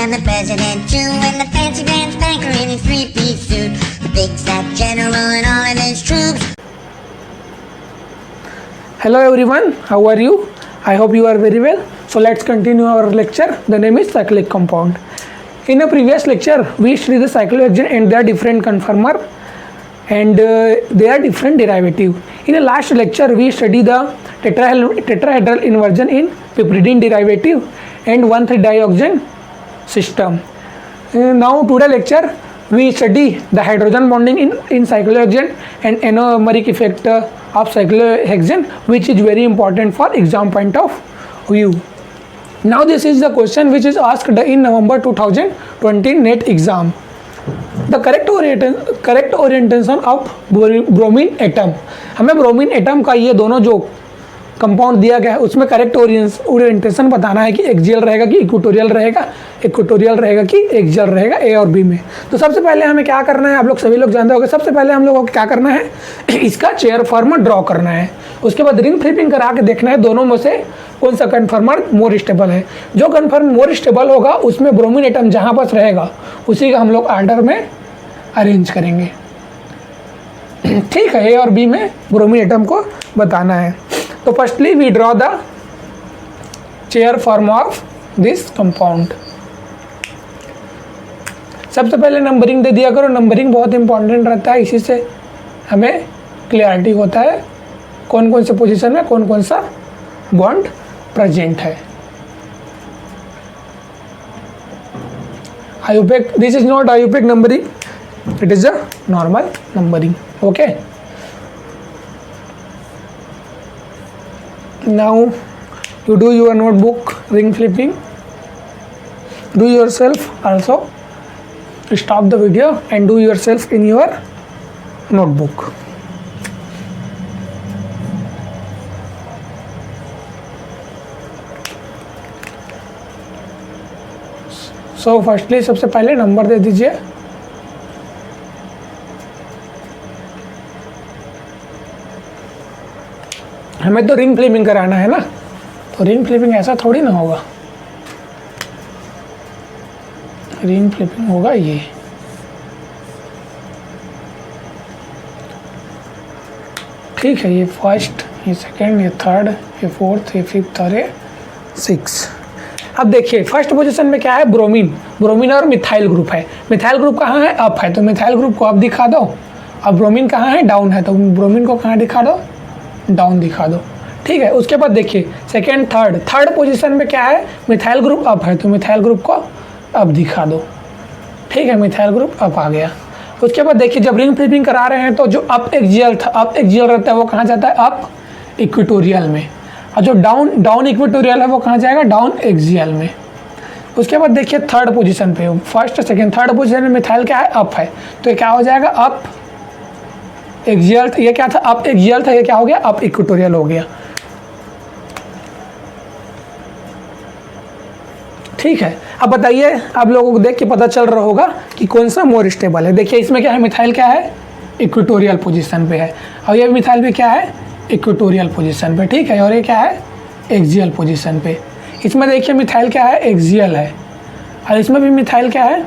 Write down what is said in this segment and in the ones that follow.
and the president too, and the fancy pants banker in his three-piece suit, the big fat general and all of his troops. Hello everyone, how are you? I hope you are very well. So let's continue our lecture. The name is cyclic compound. In a previous lecture, we studied the cyclohexane and their different conformer and their different derivative. In the last lecture, we studied the tetrahedral inversion in piperidine derivative and 1,3-dioxane system. Now today lecture, we study the hydrogen bonding in cyclohexane and anomeric effect of cyclohexane, which is very important for exam point of view. Now this is the question which is asked in November 2020 NET exam. The correct orientation of bromine atom. हमें bromine atom का ये दोनों जो compound दिया गया है उसमें correct orientation बताना है कि एक्सियल रहेगा कि इक्वेटोरियल रहेगा, कि एक्सियल रहेगा ए और बी में। तो सबसे पहले हमें क्या करना है, आप लोग सभी लोग जानते होंगे, सबसे पहले हम लोगों को क्या करना है, इसका चेयर फॉर्म ड्रॉ करना है। उसके बाद रिंग फ्लिपिंग करा के देखना है दोनों में से कौन सा कन्फर्मर मोर स्टेबल है। जो कन्फर्म मोर स्टेबल होगा उसमें ब्रोमीन एटम जहाँ पास रहेगा उसी का हम लोग आर्डर में अरेंज करेंगे। ठीक है, ए और बी में ब्रोमीन एटम को बताना है। तो firstly we draw the chair form of this compound. सबसे पहले नंबरिंग दे दिया करो, नंबरिंग बहुत इंपॉर्टेंट रहता है, इसी से हमें क्लियरिटी होता है कौन कौन से पोजीशन में कौन कौन सा बॉन्ड प्रेजेंट है। IUPAC, this is not IUPAC numbering, it is a normal numbering. Okay, now you do your notebook ring flipping, do yourself also, stop the video and do yourself in your notebook. So firstly सबसे पहले number दे दीजिए। हमें तो ring flipping कराना है ना, तो ring flipping ऐसा थोड़ी ना होगा, रिंग फ्लिपिंग होगा ये। ठीक है, ये फर्स्ट, ये सेकंड, ये थर्ड, ये फोर्थ, ये फिफ्थ और ये सिक्स। अब देखिए फर्स्ट पोजीशन में क्या है, ब्रोमीन और मिथाइल ग्रुप है। मिथाइल ग्रुप कहाँ है, अप है, तो मिथाइल ग्रुप को अप दिखा दो। अब ब्रोमीन कहाँ है, डाउन है, तो ब्रोमीन को कहाँ दिखा दो, डाउन दिखा दो। ठीक है, उसके बाद देखिए सेकेंड थर्ड पोजीशन में क्या है, मिथाइल ग्रुप अप है, तो मिथाइल ग्रुप को अप दिखा दो। ठीक है, मिथाइल ग्रुप अप आ गया। उसके बाद देखिए जब रिंग फ्लिपिंग करा रहे हैं तो जो अप एक्सियल रहता है वो कहाँ जाता है, अप इक्वेटोरियल में, और जो डाउन इक्वेटोरियल है वो कहाँ जाएगा, डाउन एक्सियल में। उसके बाद देखिए थर्ड पोजीशन पे, फर्स्ट सेकेंड थर्ड पोजीशन में मिथाइल क्या है, अप है, तो ये क्या हो जाएगा, अप एक्सियल। ये क्या था, अप एक्सियल था, ये क्या हो गया, अप इक्वेटोरियल हो गया। ठीक है, अब बताइए आप लोगों को देख के पता चल रहा होगा कि कौन सा मोर स्टेबल है। देखिए इसमें क्या है, मिथाइल क्या है, इक्वेटोरियल पोजीशन पे है, और ये मिथाइल भी क्या है, इक्वेटोरियल पोजीशन पे। ठीक है, और ये क्या है, एक्सियल पोजीशन पे। इसमें देखिए मिथाइल क्या है, एक्सियल है, और इसमें भी मिथाइल क्या है,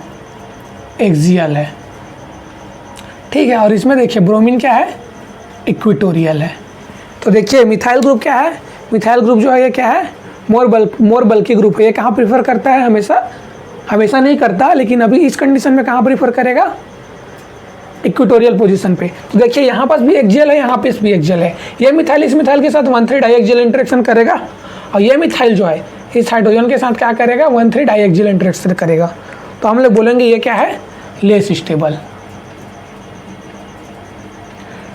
एक्सियल है। ठीक है, और इसमें देखिए ब्रोमीन क्या है, इक्वेटोरियल है। तो देखिए मिथाइल ग्रुप क्या है, मिथाइल ग्रुप जो है ये क्या है, मोर बल्की ग्रुप है। ये कहाँ प्रीफर करता है, हमेशा नहीं करता, लेकिन अभी इस कंडीशन में कहाँ प्रीफर करेगा, इक्वेटोरियल पोजीशन पे। तो देखिए यहाँ पास भी एक्सियल है, यहाँ पे भी एक्सियल है। ये मिथाइल इस मिथाइल के साथ 1,3-डाइएक्सियल इंटरेक्शन करेगा, और ये मिथाइल जो है इस हाइड्रोजन के साथ क्या करेगा, 1,3-डाइएक्सियल इंटरेक्शन करेगा। तो हम लोग बोलेंगे ये क्या है, लेस स्टेबल।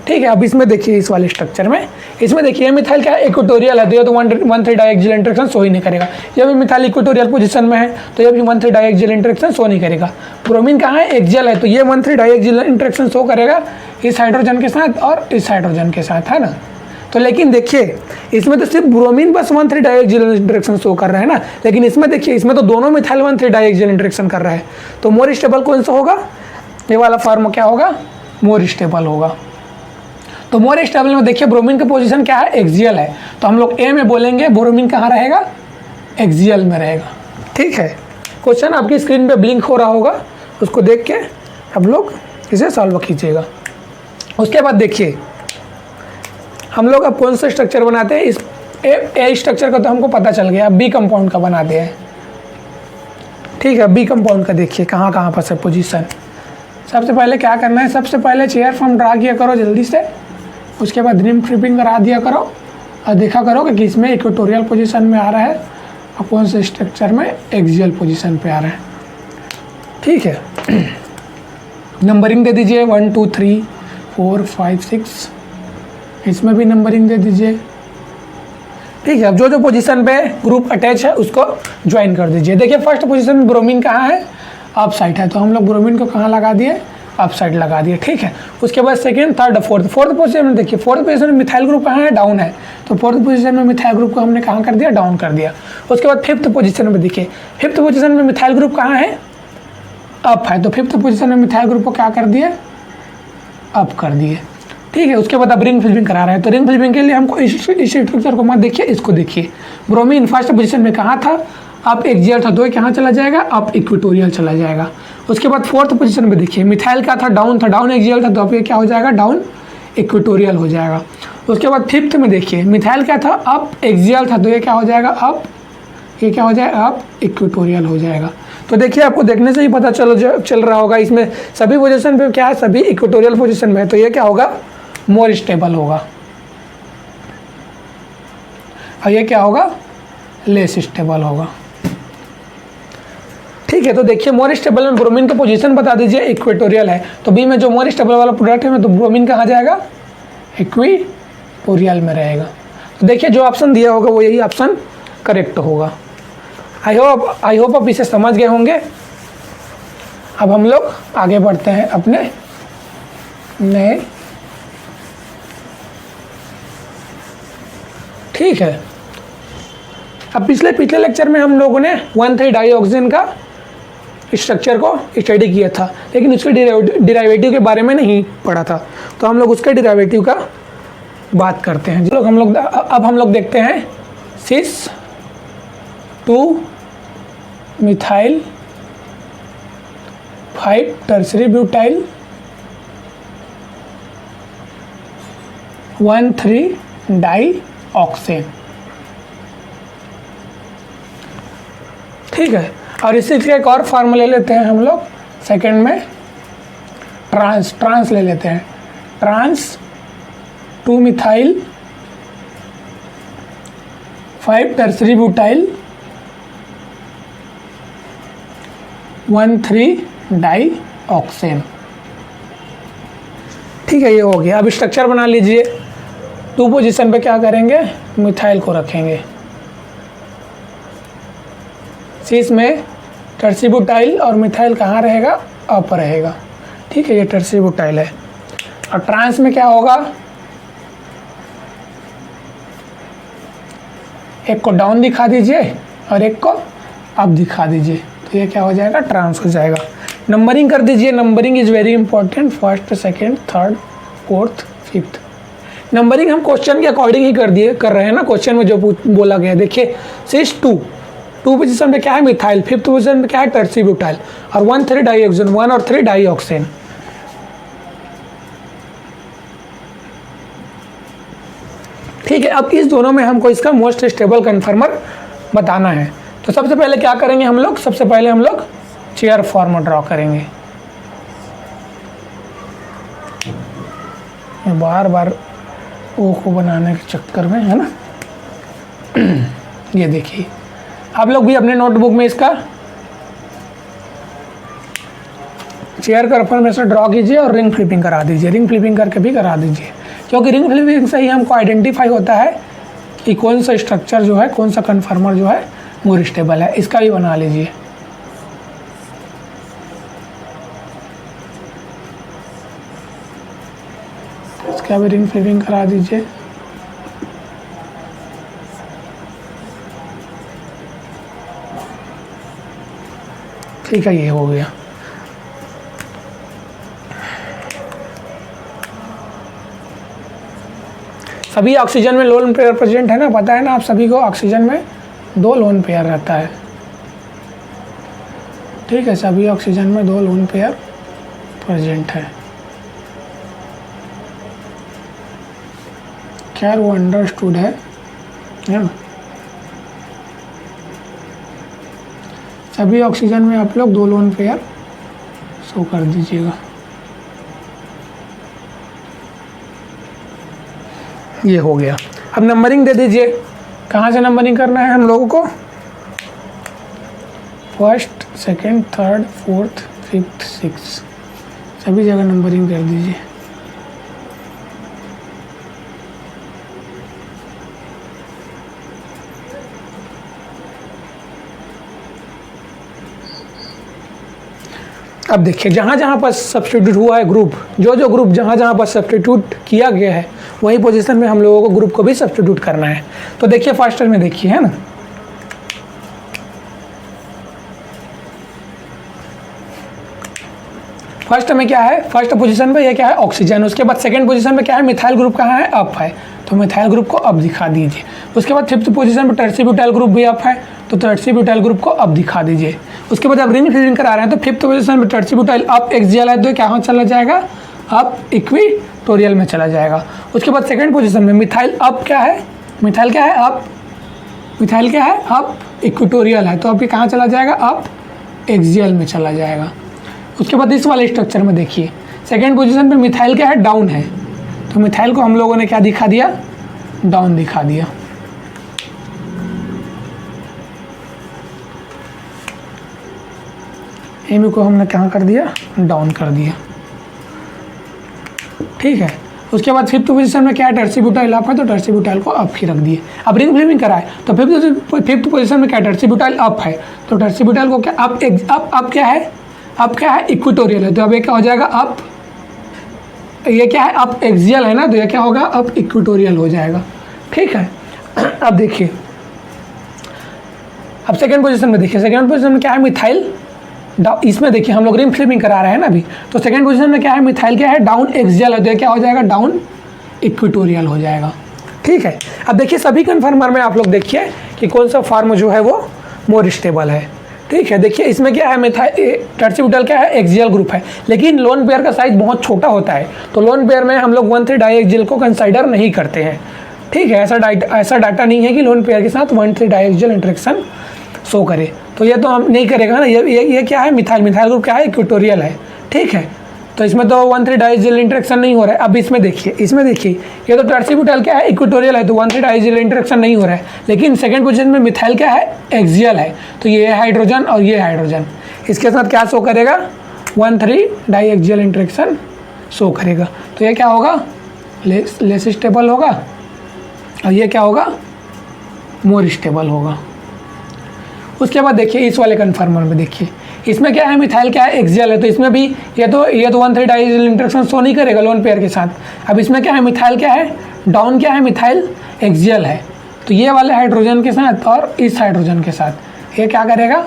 ठीक है, अब इसमें देखिए इस वाले स्ट्रक्चर में, इसमें देखिए मिथाइल क्या है, इक्वेटोरियल है, तो ये तो 1,3-डाइएक्सियल इंटरेक्शन शो ही नहीं करेगा। ये भी मिथाइल इक्वेटोरियल पोजीशन में है, तो ये भी 1,3-डाइएक्सियल इंटरेक्शन शो नहीं करेगा। ब्रोमीन कहाँ है, एक्सियल है, तो ये 1,3-डाइएक्सियल इंटरेक्शन शो करेगा इस हाइड्रोजन के साथ और इस हाइड्रोजन के साथ, है ना। तो लेकिन देखिए इसमें तो सिर्फ ब्रोमीन बस 1,3-डाइएक्सियल इंटरेक्शन शो कर रहा है ना, लेकिन इसमें देखिए इसमें तो दोनों मिथाइल 1,3-डाइएक्सियल इंटरेक्शन कर रहा है। तो मोर स्टेबल कौन सा होगा, ये वाला फॉर्म क्या होगा, मोर स्टेबल होगा। तो मोर स्टेबल में देखिए ब्रोमीन का पोजीशन क्या है, एक्सियल है, तो हम लोग ए में बोलेंगे ब्रोमीन कहाँ रहेगा, एक्सियल में रहेगा। ठीक है, क्वेश्चन आपकी स्क्रीन पे ब्लिंक हो रहा होगा, उसको देख के आप लोग इसे सॉल्व कीजिएगा। उसके बाद देखिए हम लोग अब कौन सा स्ट्रक्चर बनाते हैं। इस ए स्ट्रक्चर का तो हमको पता चल गया, अब बी कंपाउंड का बनाते हैं। ठीक है, बी कंपाउंड का देखिए कहाँ कहाँ पर है पोजीशन। सबसे पहले क्या करना है, सबसे पहले चेयर फॉर्म ड्रा किया करो जल्दी से, उसके बाद रिम फ्लिपिंग करा दिया करो और देखा करो कि किसमें इक्वेटोरियल पोजीशन में आ रहा है और कौन से स्ट्रक्चर में एक्सियल पोजीशन पे आ रहा है। ठीक है, नंबरिंग दे दीजिए 1 2 3 4 5 6, इसमें भी नंबरिंग दे दीजिए। ठीक है, अब जो जो पोजीशन पे ग्रुप अटैच है उसको ज्वाइन कर दीजिए। देखिए फर्स्ट पोजीशन में ब्रोमीन कहाँ है, अप साइड है, तो हम लोग ब्रोमीन को कहाँ लगा दिए, अप साइड लगा दिए। ठीक है, उसके बाद सेकंड थर्ड फोर्थ पोजीशन में देखिए, फोर्थ पोजीशन में मिथाइल ग्रुप कहाँ है, डाउन है, तो फोर्थ पोजीशन में मिथाइल ग्रुप को हमने कहाँ कर दिया, डाउन कर दिया। उसके बाद फिफ्थ पोजीशन में देखिए, फिफ्थ पोजीशन में मिथाइल ग्रुप कहाँ है, अप है, तो फिफ्थ पोजीशन में मिथाइल ग्रुप को क्या कर दिए, अप कर दिए। ठीक है, उसके बाद अब रिंग फ्लिपिंग करा रहे हैं, तो रिंग फ्लिपिंग के लिए हमको इस स्ट्रक्चर को मत देखिए, इसको देखिए। ब्रोमीन फर्स्ट पोजीशन में कहाँ था, अप एक्सियल था, तो ये कहाँ चला जाएगा, अप इक्वेटोरियल चला जाएगा। उसके बाद फोर्थ पोजीशन में देखिए, मिथाइल का था, डाउन एक्सियल था, तो अब ये क्या हो जाएगा, डाउन इक्वेटोरियल हो जाएगा। उसके बाद फिफ्थ में देखिए, मिथाइल क्या था, अप एक्सियल था, तो ये क्या हो जाएगा, अप, ये क्या हो जाएगा, अप इक्वेटोरियल हो जाएगा। तो देखिए आपको देखने से ही पता चल रहा होगा, इसमें सभी पोजीशन पे क्या है, सभी इक्वेटोरियल पोजीशन में है, तो ये क्या होगा, मोर स्टेबल होगा, और ये क्या होगा, लेस स्टेबल होगा। ठीक है, तो देखिए मोर स्टेबल में ब्रोमीन का पोजीशन बता दीजिए, इक्वेटोरियल है, तो बी में जो मोर स्टेबल वाला प्रोडक्ट है तो ब्रोमीन कहाँ जाएगा, इक्वेटोरियल में रहेगा। तो देखिए जो ऑप्शन दिया होगा वो यही ऑप्शन करेक्ट होगा। आई होप आप इसे समझ गए होंगे। अब हम लोग आगे बढ़ते हैं अपने नए। ठीक है, अब पिछले लेक्चर में हम लोगों ने 1,3 डाइऑक्सिन का स्ट्रक्चर को स्टडी किया था, लेकिन उसके डिराइवेटिव के बारे में नहीं पढ़ा था, तो हम लोग उसके डिराइवेटिव का बात करते हैं। जो अब हम लोग देखते हैं सिस 2 मिथाइल 5 टर्सरी ब्यूटाइल 1,3 डाइऑक्सेन। ठीक है, और इसी का एक और फार्मूला ले लेते हैं हम लोग सेकंड में, ट्रांस ले लेते हैं, ट्रांस 2 मिथाइल 5 टर्सरी ब्यूटाइल 1,3 डाइऑक्सेन। ठीक है, ये हो गया। अब स्ट्रक्चर बना लीजिए। 2 पोजीशन पे क्या करेंगे, मिथाइल को रखेंगे, सीस में टर्सरी ब्यूटाइल और मिथाइल कहाँ रहेगा, अप रहेगा। ठीक है, ये टर्सरी ब्यूटाइल है। और ट्रांस में क्या होगा, एक को डाउन दिखा दीजिए और एक को अप दिखा दीजिए, तो ये क्या हो जाएगा, ट्रांस हो जाएगा। नंबरिंग कर दीजिए, numbering is very important, first second third fourth fifth. Numbering हम क्वेश्चन के अकॉर्डिंग ही कर रहे हैं ना, क्वेश्चन में जो बोला गया है। देखिए सिस 2 पोजीशन में क्या है, मिथाइल, फिफ्थ पोजीशन में क्या है, टर्सरी ब्यूटाइल, और 1,3 डाइऑक्सेन, 1 और 3 डाइऑक्सेन। ठीक है, अब इस दोनों में हमको इसका मोस्ट स्टेबल कन्फर्मर बताना है। तो सबसे पहले क्या करेंगे हम लोग, सबसे पहले हम लोग चेयर फॉर्म ड्रॉ करेंगे। बार बार ओ को बनाने के चक्कर में, है ना। ये देखिए, आप लोग भी अपने नोटबुक में इसका चेयर का फॉर्मेशन ड्रॉ कीजिए और रिंग फ्लिपिंग करा दीजिए, रिंग फ्लिपिंग करके भी करा दीजिए, क्योंकि रिंग फ्लिपिंग से ही हमको आइडेंटिफाई होता है कि कौन सा स्ट्रक्चर जो है, कौन सा कन्फर्मर जो है मोर स्टेबल है। इसका भी बना लीजिए। इसका भी रिंग फ्लिपिंग करा दीजिए। ठीक है, ये हो गया। सभी ऑक्सीजन में लोन पेयर प्रेजेंट है ना, पता है ना आप सभी को, ऑक्सीजन में 2 लोन पेयर रहता है। ठीक है, सभी ऑक्सीजन में 2 लोन पेयर प्रेजेंट है। खैर वो अंडरस्टूड है ना। सभी ऑक्सीजन में आप लोग 2 लोन पेयर शो कर दीजिएगा। ये हो गया। अब नंबरिंग दे दीजिए। कहाँ से नंबरिंग करना है हम लोगों को? First, second, third, fourth, fifth, six, सभी जगह नंबरिंग कर दीजिए। अब देखिए, जहाँ जहाँ पर सब्स्टिट्यूट हुआ है ग्रुप, जो ग्रुप जहाँ पर सब्स्टिट्यूट किया गया है वही पोजीशन में हम लोगों को ग्रुप को भी सब्स्टिट्यूट करना है। तो देखिए फर्स्ट में देखिए, है ना, फर्स्ट में क्या है, फर्स्ट पोजीशन पे ये क्या है, ऑक्सीजन। उसके बाद सेकंड पोजीशन पे क्या है, मिथाइल ग्रुप कहाँ है, अप है, तो मिथाइल ग्रुप को अप दिखा दीजिए। उसके बाद फिफ्थ पोजीशन पे टर्सी-ब्यूटाइल ग्रुप भी अप है, तो टर्सी-ब्यूटाइल ग्रुप को अप दिखा दीजिए। उसके बाद आप रिंग फिलिंग करा रहे हैं तो फिफ्थ पोजीशन पे टर्सी-ब्यूटाइल अप एक्सियल है, तो क्या चला जाएगा, अप इक्विटोरियल में चला जाएगा। उसके बाद सेकंड पोजीशन में मिथाइल अप क्या है, मिथाइल क्या है, अप, मिथाइल क्या है, अप इक्विटोरियल है, तो अब ये कहाँ चला जाएगा, अप एक्सियल में चला जाएगा। उसके बाद इस वाले स्ट्रक्चर में देखिए, सेकंड पोजीशन पे मिथाइल क्या है, डाउन है, तो मिथाइल को हम लोगों ने क्या दिखा दिया, डाउन दिखा दिया। एमी को हमने कहाँ कर दिया, डाउन कर दिया। ठीक है। उसके बाद फिफ्थ पोजीशन में क्या है, टर्सी-ब्यूटाइल अप है, तो टर्सी-ब्यूटाइल को अप ही रख दिए। अब रिंग फ्लेमिंग कराए तो फिफ्थ पोजीशन में क्या है, टर्सी-ब्यूटाइल अप है, तो टर्सी-ब्यूटाइल को क्या अप क्या है, अब क्या है, इक्विटोरियल है, तो अब ये क्या हो जाएगा, अप, ये क्या है, अप एक्सियल है ना, तो ये क्या होगा, अप इक्विटोरियल हो जाएगा। ठीक है। अब देखिए, अब सेकंड पोजीशन में देखिए, सेकंड पोजीशन में क्या है, मिथाइल, इसमें देखिए हम लोग रिंग फ्लिपिंग करा रहे हैं ना अभी, तो सेकंड पोजीशन में क्या है, मिथाइल क्या है, डाउन एक्सियल है, तो ये क्या हो जाएगा, डाउन इक्विटोरियल हो जाएगा। ठीक है। अब देखिए सभी कन्फर्मर में आप लोग देखिए कि कौन सा फॉर्म जो है वो मोर स्टेबल है। ठीक है। देखिए इसमें क्या है, टर्सी-ब्यूटाइल क्या है, एक्सियल ग्रुप है, लेकिन लोन पेयर का साइज बहुत छोटा होता है, तो लोन पेयर में हम लोग 1,3 डाइएक्सियल को कंसाइडर नहीं करते हैं। ठीक है। ऐसा डाटा नहीं है कि लोन पेयर के साथ 1,3 डाइएक्सियल इंटरेक्शन शो करे, तो ये तो हम नहीं करेगा ना। ये क्या है, मिथाइल ग्रुप क्या है, इक्विटोरियल है। ठीक है। तो इसमें तो 1,3 डाइएक्सियल इंटरेक्शन नहीं हो रहा है। अब इसमें देखिए, ये तो टर्सी-ब्यूटाइल क्या है, इक्विटोरियल है, तो 1,3 डाइएक्सियल इंटरेक्शन नहीं हो रहा है, लेकिन सेकंड पोजीशन में मिथाइल क्या है, एक्सियल है, तो ये हाइड्रोजन और ये हाइड्रोजन, इसके साथ क्या शो करेगा, 1,3 डाइएक्सियल इंटरेक्शन शो करेगा, तो ये क्या होगा, लेस स्टेबल होगा, और ये क्या होगा, मोर स्टेबल होगा। उसके बाद देखिए इस वाले कन्फर्मर में देखिए, इसमें क्या है, मिथाइल क्या है, एक्सियल है, तो इसमें भी ये तो 1,3 डाइएक्सियल इंटरेक्शन शो नहीं करेगा लोन पेयर के साथ। अब इसमें क्या है, मिथाइल क्या है, डाउन क्या है, मिथाइल एक्सियल है, तो ये वाले हाइड्रोजन के साथ और इस हाइड्रोजन के साथ ये क्या करेगा,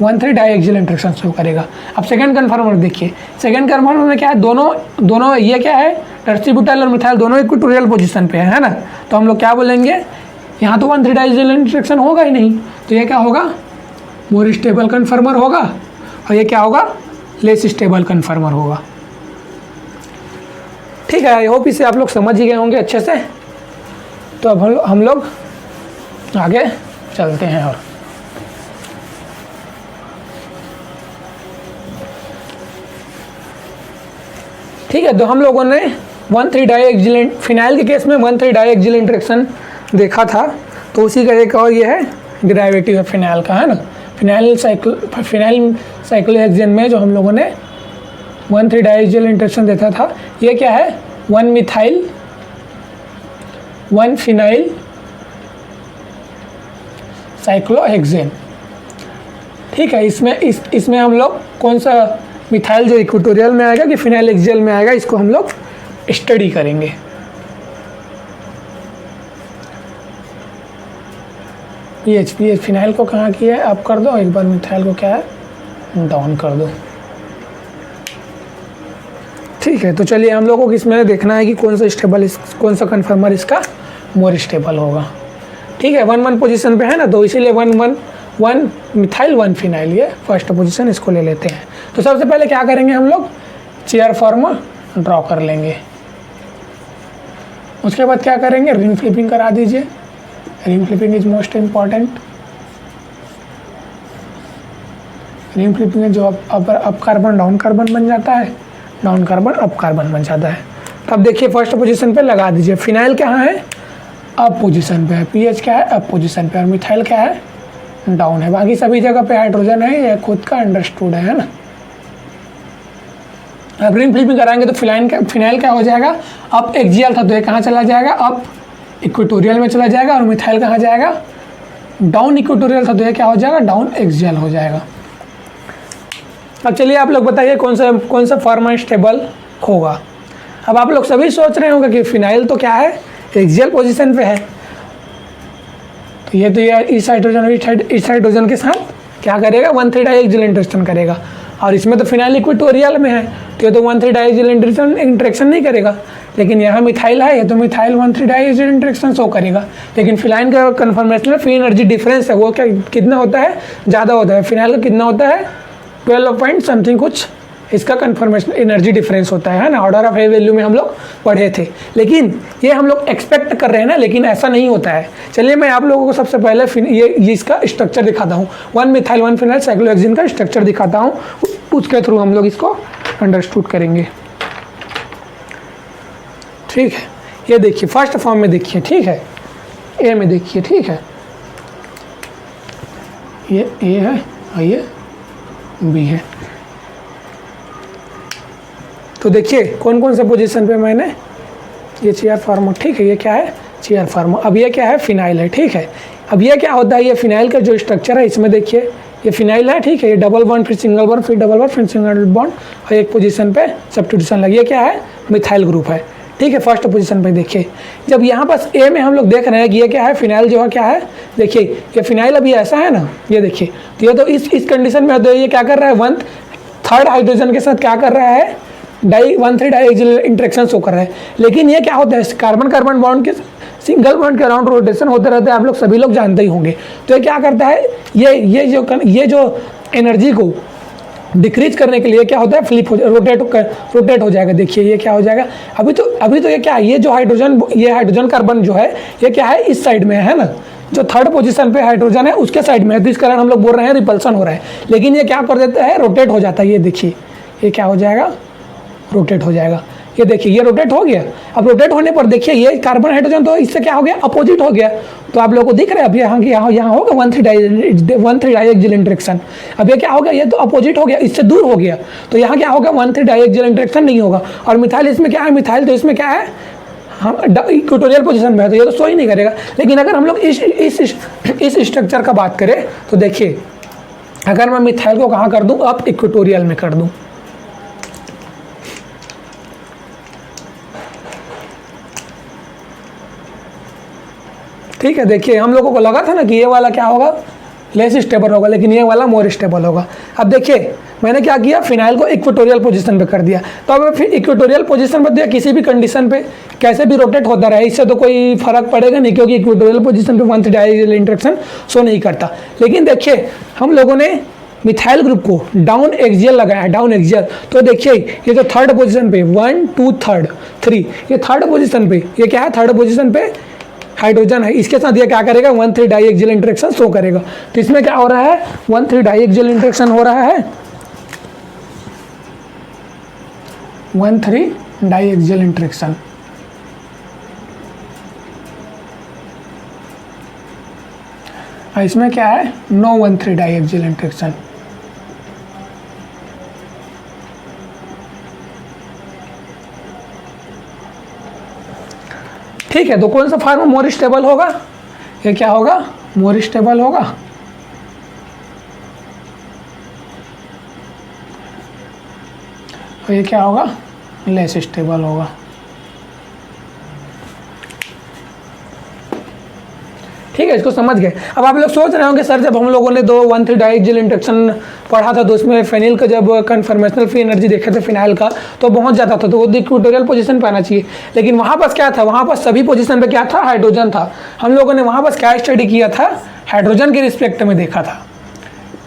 1,3 डाइएक्सियल इंटरेक्शन शो करेगा। अब सेकंड कन्फर्मर देखिए, सेकंड कन्फर्मर में क्या है, दोनों ये क्या है, टर्सी-ब्यूटाइल और मिथाइल दोनों इक्विटोरियल पोजीशन पे है ना, तो हम लोग क्या बोलेंगे, यहाँ तो 1,3 डाइएक्सियल इंटरेक्शन होगा ही नहीं, तो ये क्या होगा, मोर स्टेबल कन्फर्मर होगा, और ये क्या होगा, लेस स्टेबल कन्फर्मर होगा। ठीक है। आई होप इसे आप लोग समझ ही गए होंगे अच्छे से। तो अब हम लोग आगे चलते हैं। और ठीक है, तो हम लोगों ने 1,3 डाइएक्सियल, फिनाइल के केस में 1,3 डाइएक्सियल इंटरेक्शन देखा था, तो उसी का एक और ये है डेरिवेटिव है फिनाइल का, है ना। फिनाइल साइक्लोहेक्सेन में जो हम लोगों ने 1,3 डाइएक्सियल इंटरेक्शन देखा था, ये क्या है, 1 मिथाइल 1 फिनाइल साइक्लोहेक्सेन। ठीक है। इसमें हम लोग कौन सा मिथाइल जो इक्विटोरियल में आएगा कि फिनाइल एक्सियल में आएगा, इसको हम लोग स्टडी करेंगे। पीएच फिनाइल को कहाँ किया है, अप कर दो, एक बार मिथाइल को क्या है, डाउन कर दो। ठीक है। तो चलिए हम लोगों को इसमें देखना है कि कौन सा कन्फर्मर इसका मोर स्टेबल होगा। ठीक है। 1-1 पोजीशन पे है ना, तो इसीलिए 1-1 1 मिथाइल 1 फिनाइल, ये फर्स्ट पोजीशन इसको ले लेते हैं। तो सबसे पहले क्या करेंगे हम लोग, चेयर फॉर्म ड्रॉ कर लेंगे। उसके बाद क्या करेंगे, रिंग फ्लिपिंग करा दीजिए। Ring flipping is most important. Ring flipping में जो अप कार्बन डाउन कार्बन बन जाता है, डाउन कार्बन अप कार्बन बन जाता है। तब देखिए फर्स्ट पोजीशन पे लगा दीजिए। फिनाइल कहाँ है, अप पोजीशन पे है, पीएच क्या है, अप पोजीशन पे, और मिथाइल क्या है, डाउन है। बाकी सभी जगह पे हाइड्रोजन है, ये खुद का अंडरस्टूड है ना। अब रिंग फ्लिपिंग कराएंगे तो फिनाइल क्या हो जाएगा, अप एक्सियल था तो ये कहाँ चला जाएगा, अप इक्वेटोरियल में चला जाएगा, और मिथाइल कहाँ जाएगा, डाउन इक्वेटोरियल था तो ये क्या हो जाएगा, डाउन एक्सियल हो जाएगा। अब चलिए आप लोग बताइए कौन सा फॉर्म स्टेबल होगा। अब आप लोग सभी सोच रहे होंगे कि फिनाइल तो क्या है, एक्सियल पोजीशन पे है, तो ये इस हाइड्रोजन के साथ क्या करेगा, 1,3 डाइएक्सियल इंटरेक्शन करेगा। और इसमें तो फिनाइल इक्वेटोरियल में है तो ये तो 1,3 डाइएक्सियल इंटरेक्शन नहीं करेगा। लेकिन यहाँ मिथाइल है, ये तो मिथाइल 1,3 डाइएक्सियल इंटरेक्शन शो करेगा। लेकिन फिनाइल का कन्फर्मेशनल फ्री एनर्जी डिफरेंस है, वो क्या कितना होता है, ज़्यादा होता है। फिनाइल का कितना होता है, 12 पॉइंट समथिंग कुछ इसका कन्फर्मेशन एनर्जी डिफरेंस होता है ना। ऑर्डर ऑफ ए वैल्यू में हम लोग पढ़े थे, लेकिन ये हम लोग एक्सपेक्ट कर रहे हैं ना, लेकिन ऐसा नहीं होता है। चलिए मैं आप लोगों को सबसे पहले ये इसका स्ट्रक्चर दिखाता हूँ। 1 मिथाइल 1 फिनाइल साइक्लोहेक्सेन का स्ट्रक्चर दिखाता हूँ, उसके थ्रू हम लोग इसको अंडरस्टूड करेंगे। ठीक है, ये देखिए फर्स्ट फॉर्म में देखिए, ठीक है, ए में देखिए, ठीक है, ये ए है और ये बी है। तो देखिए कौन कौन से पोजीशन पे मैंने ये चेयर फार्मो, ठीक है, ये क्या है, चेयर फार्मो। अब ये क्या है, फिनाइल है, ठीक है। अब ये क्या होता है, ये फिनाइल का जो स्ट्रक्चर है इसमें देखिए, ये फिनाइल है, ठीक है, ये डबल बॉन्ड फिर सिंगल बॉन्ड फिर डबल बॉन्ड फिर सिंगल बॉन्ड और एक पोजीशन पे सब्स्टिट्यूशन लगी। ये क्या है, मिथाइल ग्रुप है, ठीक है, फर्स्ट पोजीशन पे। देखिए जब यहाँ पास ए में हम लोग देख रहे हैं कि ये क्या है, फिनाइल जो है क्या है, देखिए ये फिनाइल अभी ऐसा है ना, ये देखिए, तो ये तो इस कंडीशन में, तो ये क्या कर रहा है, 1/3 हाइड्रोजन के साथ क्या कर रहा है, 1,3 डाइएक्सियल इंटरेक्शन शो कर रहा है। लेकिन ये क्या होता है, कार्बन कार्बन बॉन्ड के सिंगल बॉन्ड के अराउंड रोटेशन होते रहते हैं, आप लोग सभी लोग जानते ही होंगे। तो ये क्या करता है, ये जो एनर्जी को डिक्रीज करने के लिए क्या होता है, फ्लिप हो रोटेट हो जाएगा। देखिए ये क्या हो जाएगा, अभी तो ये क्या है, ये हाइड्रोजन कार्बन जो है ये क्या है, इस साइड में है ना, जो थर्ड पोजीशन पे हाइड्रोजन है उसके साइड में है, तो इस कारण हम लोग बोल रहे हैं रिपल्सन हो रहा है। लेकिन ये क्या कर देता है, रोटेट हो जाता है। ये देखिए ये क्या हो जाएगा, रोटेट हो जाएगा। ये देखिए ये रोटेट हो गया। अब रोटेट होने पर देखिए ये कार्बन हाइड्रोजन तो इससे क्या हो गया, अपोजिट हो गया। तो आप लोगों को दिख रहा है, अब यहाँ होगा 1,3 डाइएक्सियल इंटरेक्शन। अब ये क्या होगा, ये तो अपोजिट हो गया, इससे दूर हो गया, तो यहाँ क्या होगा, 1,3 डाइएक्सियल इंटरेक्शन नहीं होगा। और मिथाइल इसमें क्या है, मिथाइल तो इसमें क्या है, हम इक्वेटोरियल पोजीशन में है, तो ये तो शो ही नहीं करेगा। लेकिन अगर हम लोग इस स्ट्रक्चर का बात करें तो देखिए, अगर मैं मिथाइल को कहाँ कर दूँ, अब इक्वेटोरियल में कर दूँ, ठीक है। देखिए हम लोगों को लगा था ना कि ये वाला क्या होगा, लेस स्टेबल होगा, लेकिन ये वाला मोर स्टेबल होगा। अब देखिए मैंने क्या किया, फिनाइल को इक्वेटोरियल पोजीशन पे कर दिया। तो अब फिर इक्वेटोरियल पोजीशन पर दिया, किसी भी कंडीशन पे कैसे भी रोटेट होता रहे, इससे तो कोई फर्क पड़ेगा नहीं, क्योंकि इक्वेटोरियल पोजीशन पे 1,3 डाइएक्सियल इंटरेक्शन शो नहीं करता। लेकिन देखिए हम लोगों ने मिथाइल ग्रुप को डाउन एक्सियल लगाया, डाउन एक्सियल। तो देखिए ये जो थर्ड पोजीशन पे 1 2 3, ये थर्ड पोजीशन पे, ये क्या है, थर्ड पोजीशन पे हाइड्रोजन है, इसके साथ ये क्या करेगा, 1,3 डाइएक्सियल इंटरेक्शन शो करेगा। तो इसमें क्या हो रहा है, 1,3 डाइएक्सियल इंटरेक्शन हो रहा है, 1,3 डाइएक्सियल इंटरेक्शन। इसमें क्या है, नो 1,3 डाइएक्सियल इंटरेक्शन। ठीक है, तो कौन सा फार्म मोर स्टेबल होगा, ये क्या होगा, मोर स्टेबल होगा। और ये क्या होगा, लेस स्टेबल होगा। ठीक है, इसको समझ गए। अब आप लोग सोच रहे होंगे सर, जब हम लोगों ने 1,3 डाइएक्सियल इंटरेक्शन पढ़ा था तो उसमें फेनिल का जब कन्फर्मेशनल फ्री एनर्जी देखे थे फिनाइल का, तो बहुत ज़्यादा था, तो वो इक्वेटोरियल पोजीशन पे आना चाहिए। लेकिन वहाँ पास क्या था, वहाँ पास सभी पोजीशन पे क्या था, हाइड्रोजन था। हम लोगों ने वहाँ पास क्या स्टडी किया था, हाइड्रोजन के रिस्पेक्ट में देखा था,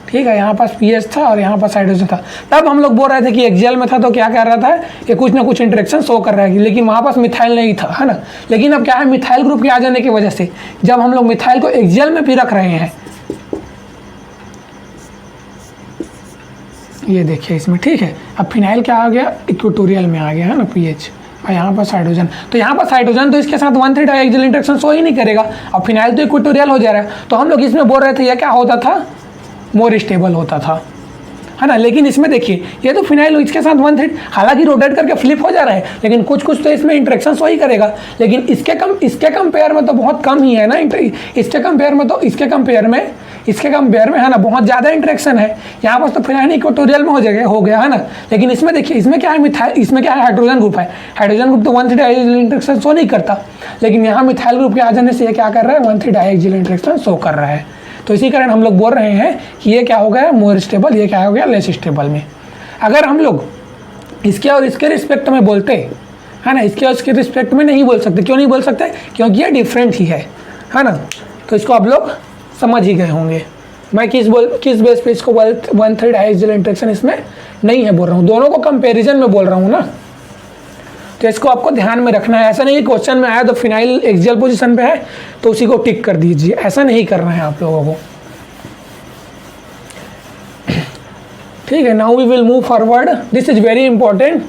ठीक है। यहाँ पास पीएच था और यहाँ पास हाइड्रोजन था। तब हम लोग बोल रहे थे कि एक्सियल में था तो क्या कर रहा था, ये कुछ ना कुछ इंटरेक्शन शो कर रहा है, लेकिन वहाँ पास मिथाइल नहीं था, है ना। लेकिन अब क्या है, मिथाइल ग्रुप के आ जाने की वजह से जब हम लोग मिथाइल को एक्सियल में भी रख रहे हैं, ये देखिए इसमें, ठीक है। अब फिनाइल क्या आ गया, इक्वेटोरियल में आ गया, है ना, पीएच, और यहाँ पर हाइड्रोजन। तो यहाँ पर हाइड्रोजन तो इसके साथ 1,3 डाइएक्सियल इंटरेक्शन शो ही नहीं करेगा, और फिनाइल तो इक्वेटोरियल हो जा रहा है। तो हम लोग इसमें बोल रहे थे ये क्या होता था, मोर स्टेबल होता था, है ना। लेकिन इसमें देखिए ये तो फिनाइल इसके साथ 1,3, हालांकि रोटेट करके फ्लिप हो जा रहा है, लेकिन कुछ कुछ तो इसमें इंटरेक्शन शो ही करेगा। लेकिन इसके कंपेयर में तो बहुत कम ही है ना, इसके कंपेयर में है ना बहुत ज़्यादा इंटरेक्शन है। यहाँ पर तो फिनाइल इक्वेटोरियल में हो गया, है ना। लेकिन इसमें देखिए, इसमें क्या है, मिथाइल, इसमें क्या है, हाइड्रोजन ग्रुप है। हाइड्रोजन ग्रुप तो 1,3 डाइएक्सियल इंटरेक्शन शो नहीं करता, लेकिन यहाँ मिथाइल ग्रुप के आ जाने से ये क्या कर रहा है, 1,3 डाइएक्सियल इंटरेक्शन शो कर रहा है। तो इसी कारण हम लोग बोल रहे हैं कि ये क्या हो गया, मोर स्टेबल, ये क्या हो गया, लेस स्टेबल में। अगर हम लोग इसके और इसके रिस्पेक्ट में बोलते, है ना, इसके और इसके रिस्पेक्ट में नहीं बोल सकते। क्यों नहीं बोल सकते, क्योंकि ये डिफरेंट ही है ना। तो इसको आप लोग समझ ही गए होंगे मैं किस बेस पे इसको 1,3 डाइएक्सियल इंटरेक्शन इसमें नहीं है बोल रहा हूँ, दोनों को कंपेरिजन में बोल रहा हूँ ना। तो इसको आपको ध्यान में रखना है। ऐसा नहीं कि क्वेश्चन में आया तो फिनाइल एक्सियल पोजीशन पे है तो उसी को टिक कर दीजिए, ऐसा नहीं करना है आप लोगों को, ठीक है। Now we will move forward, this is very important,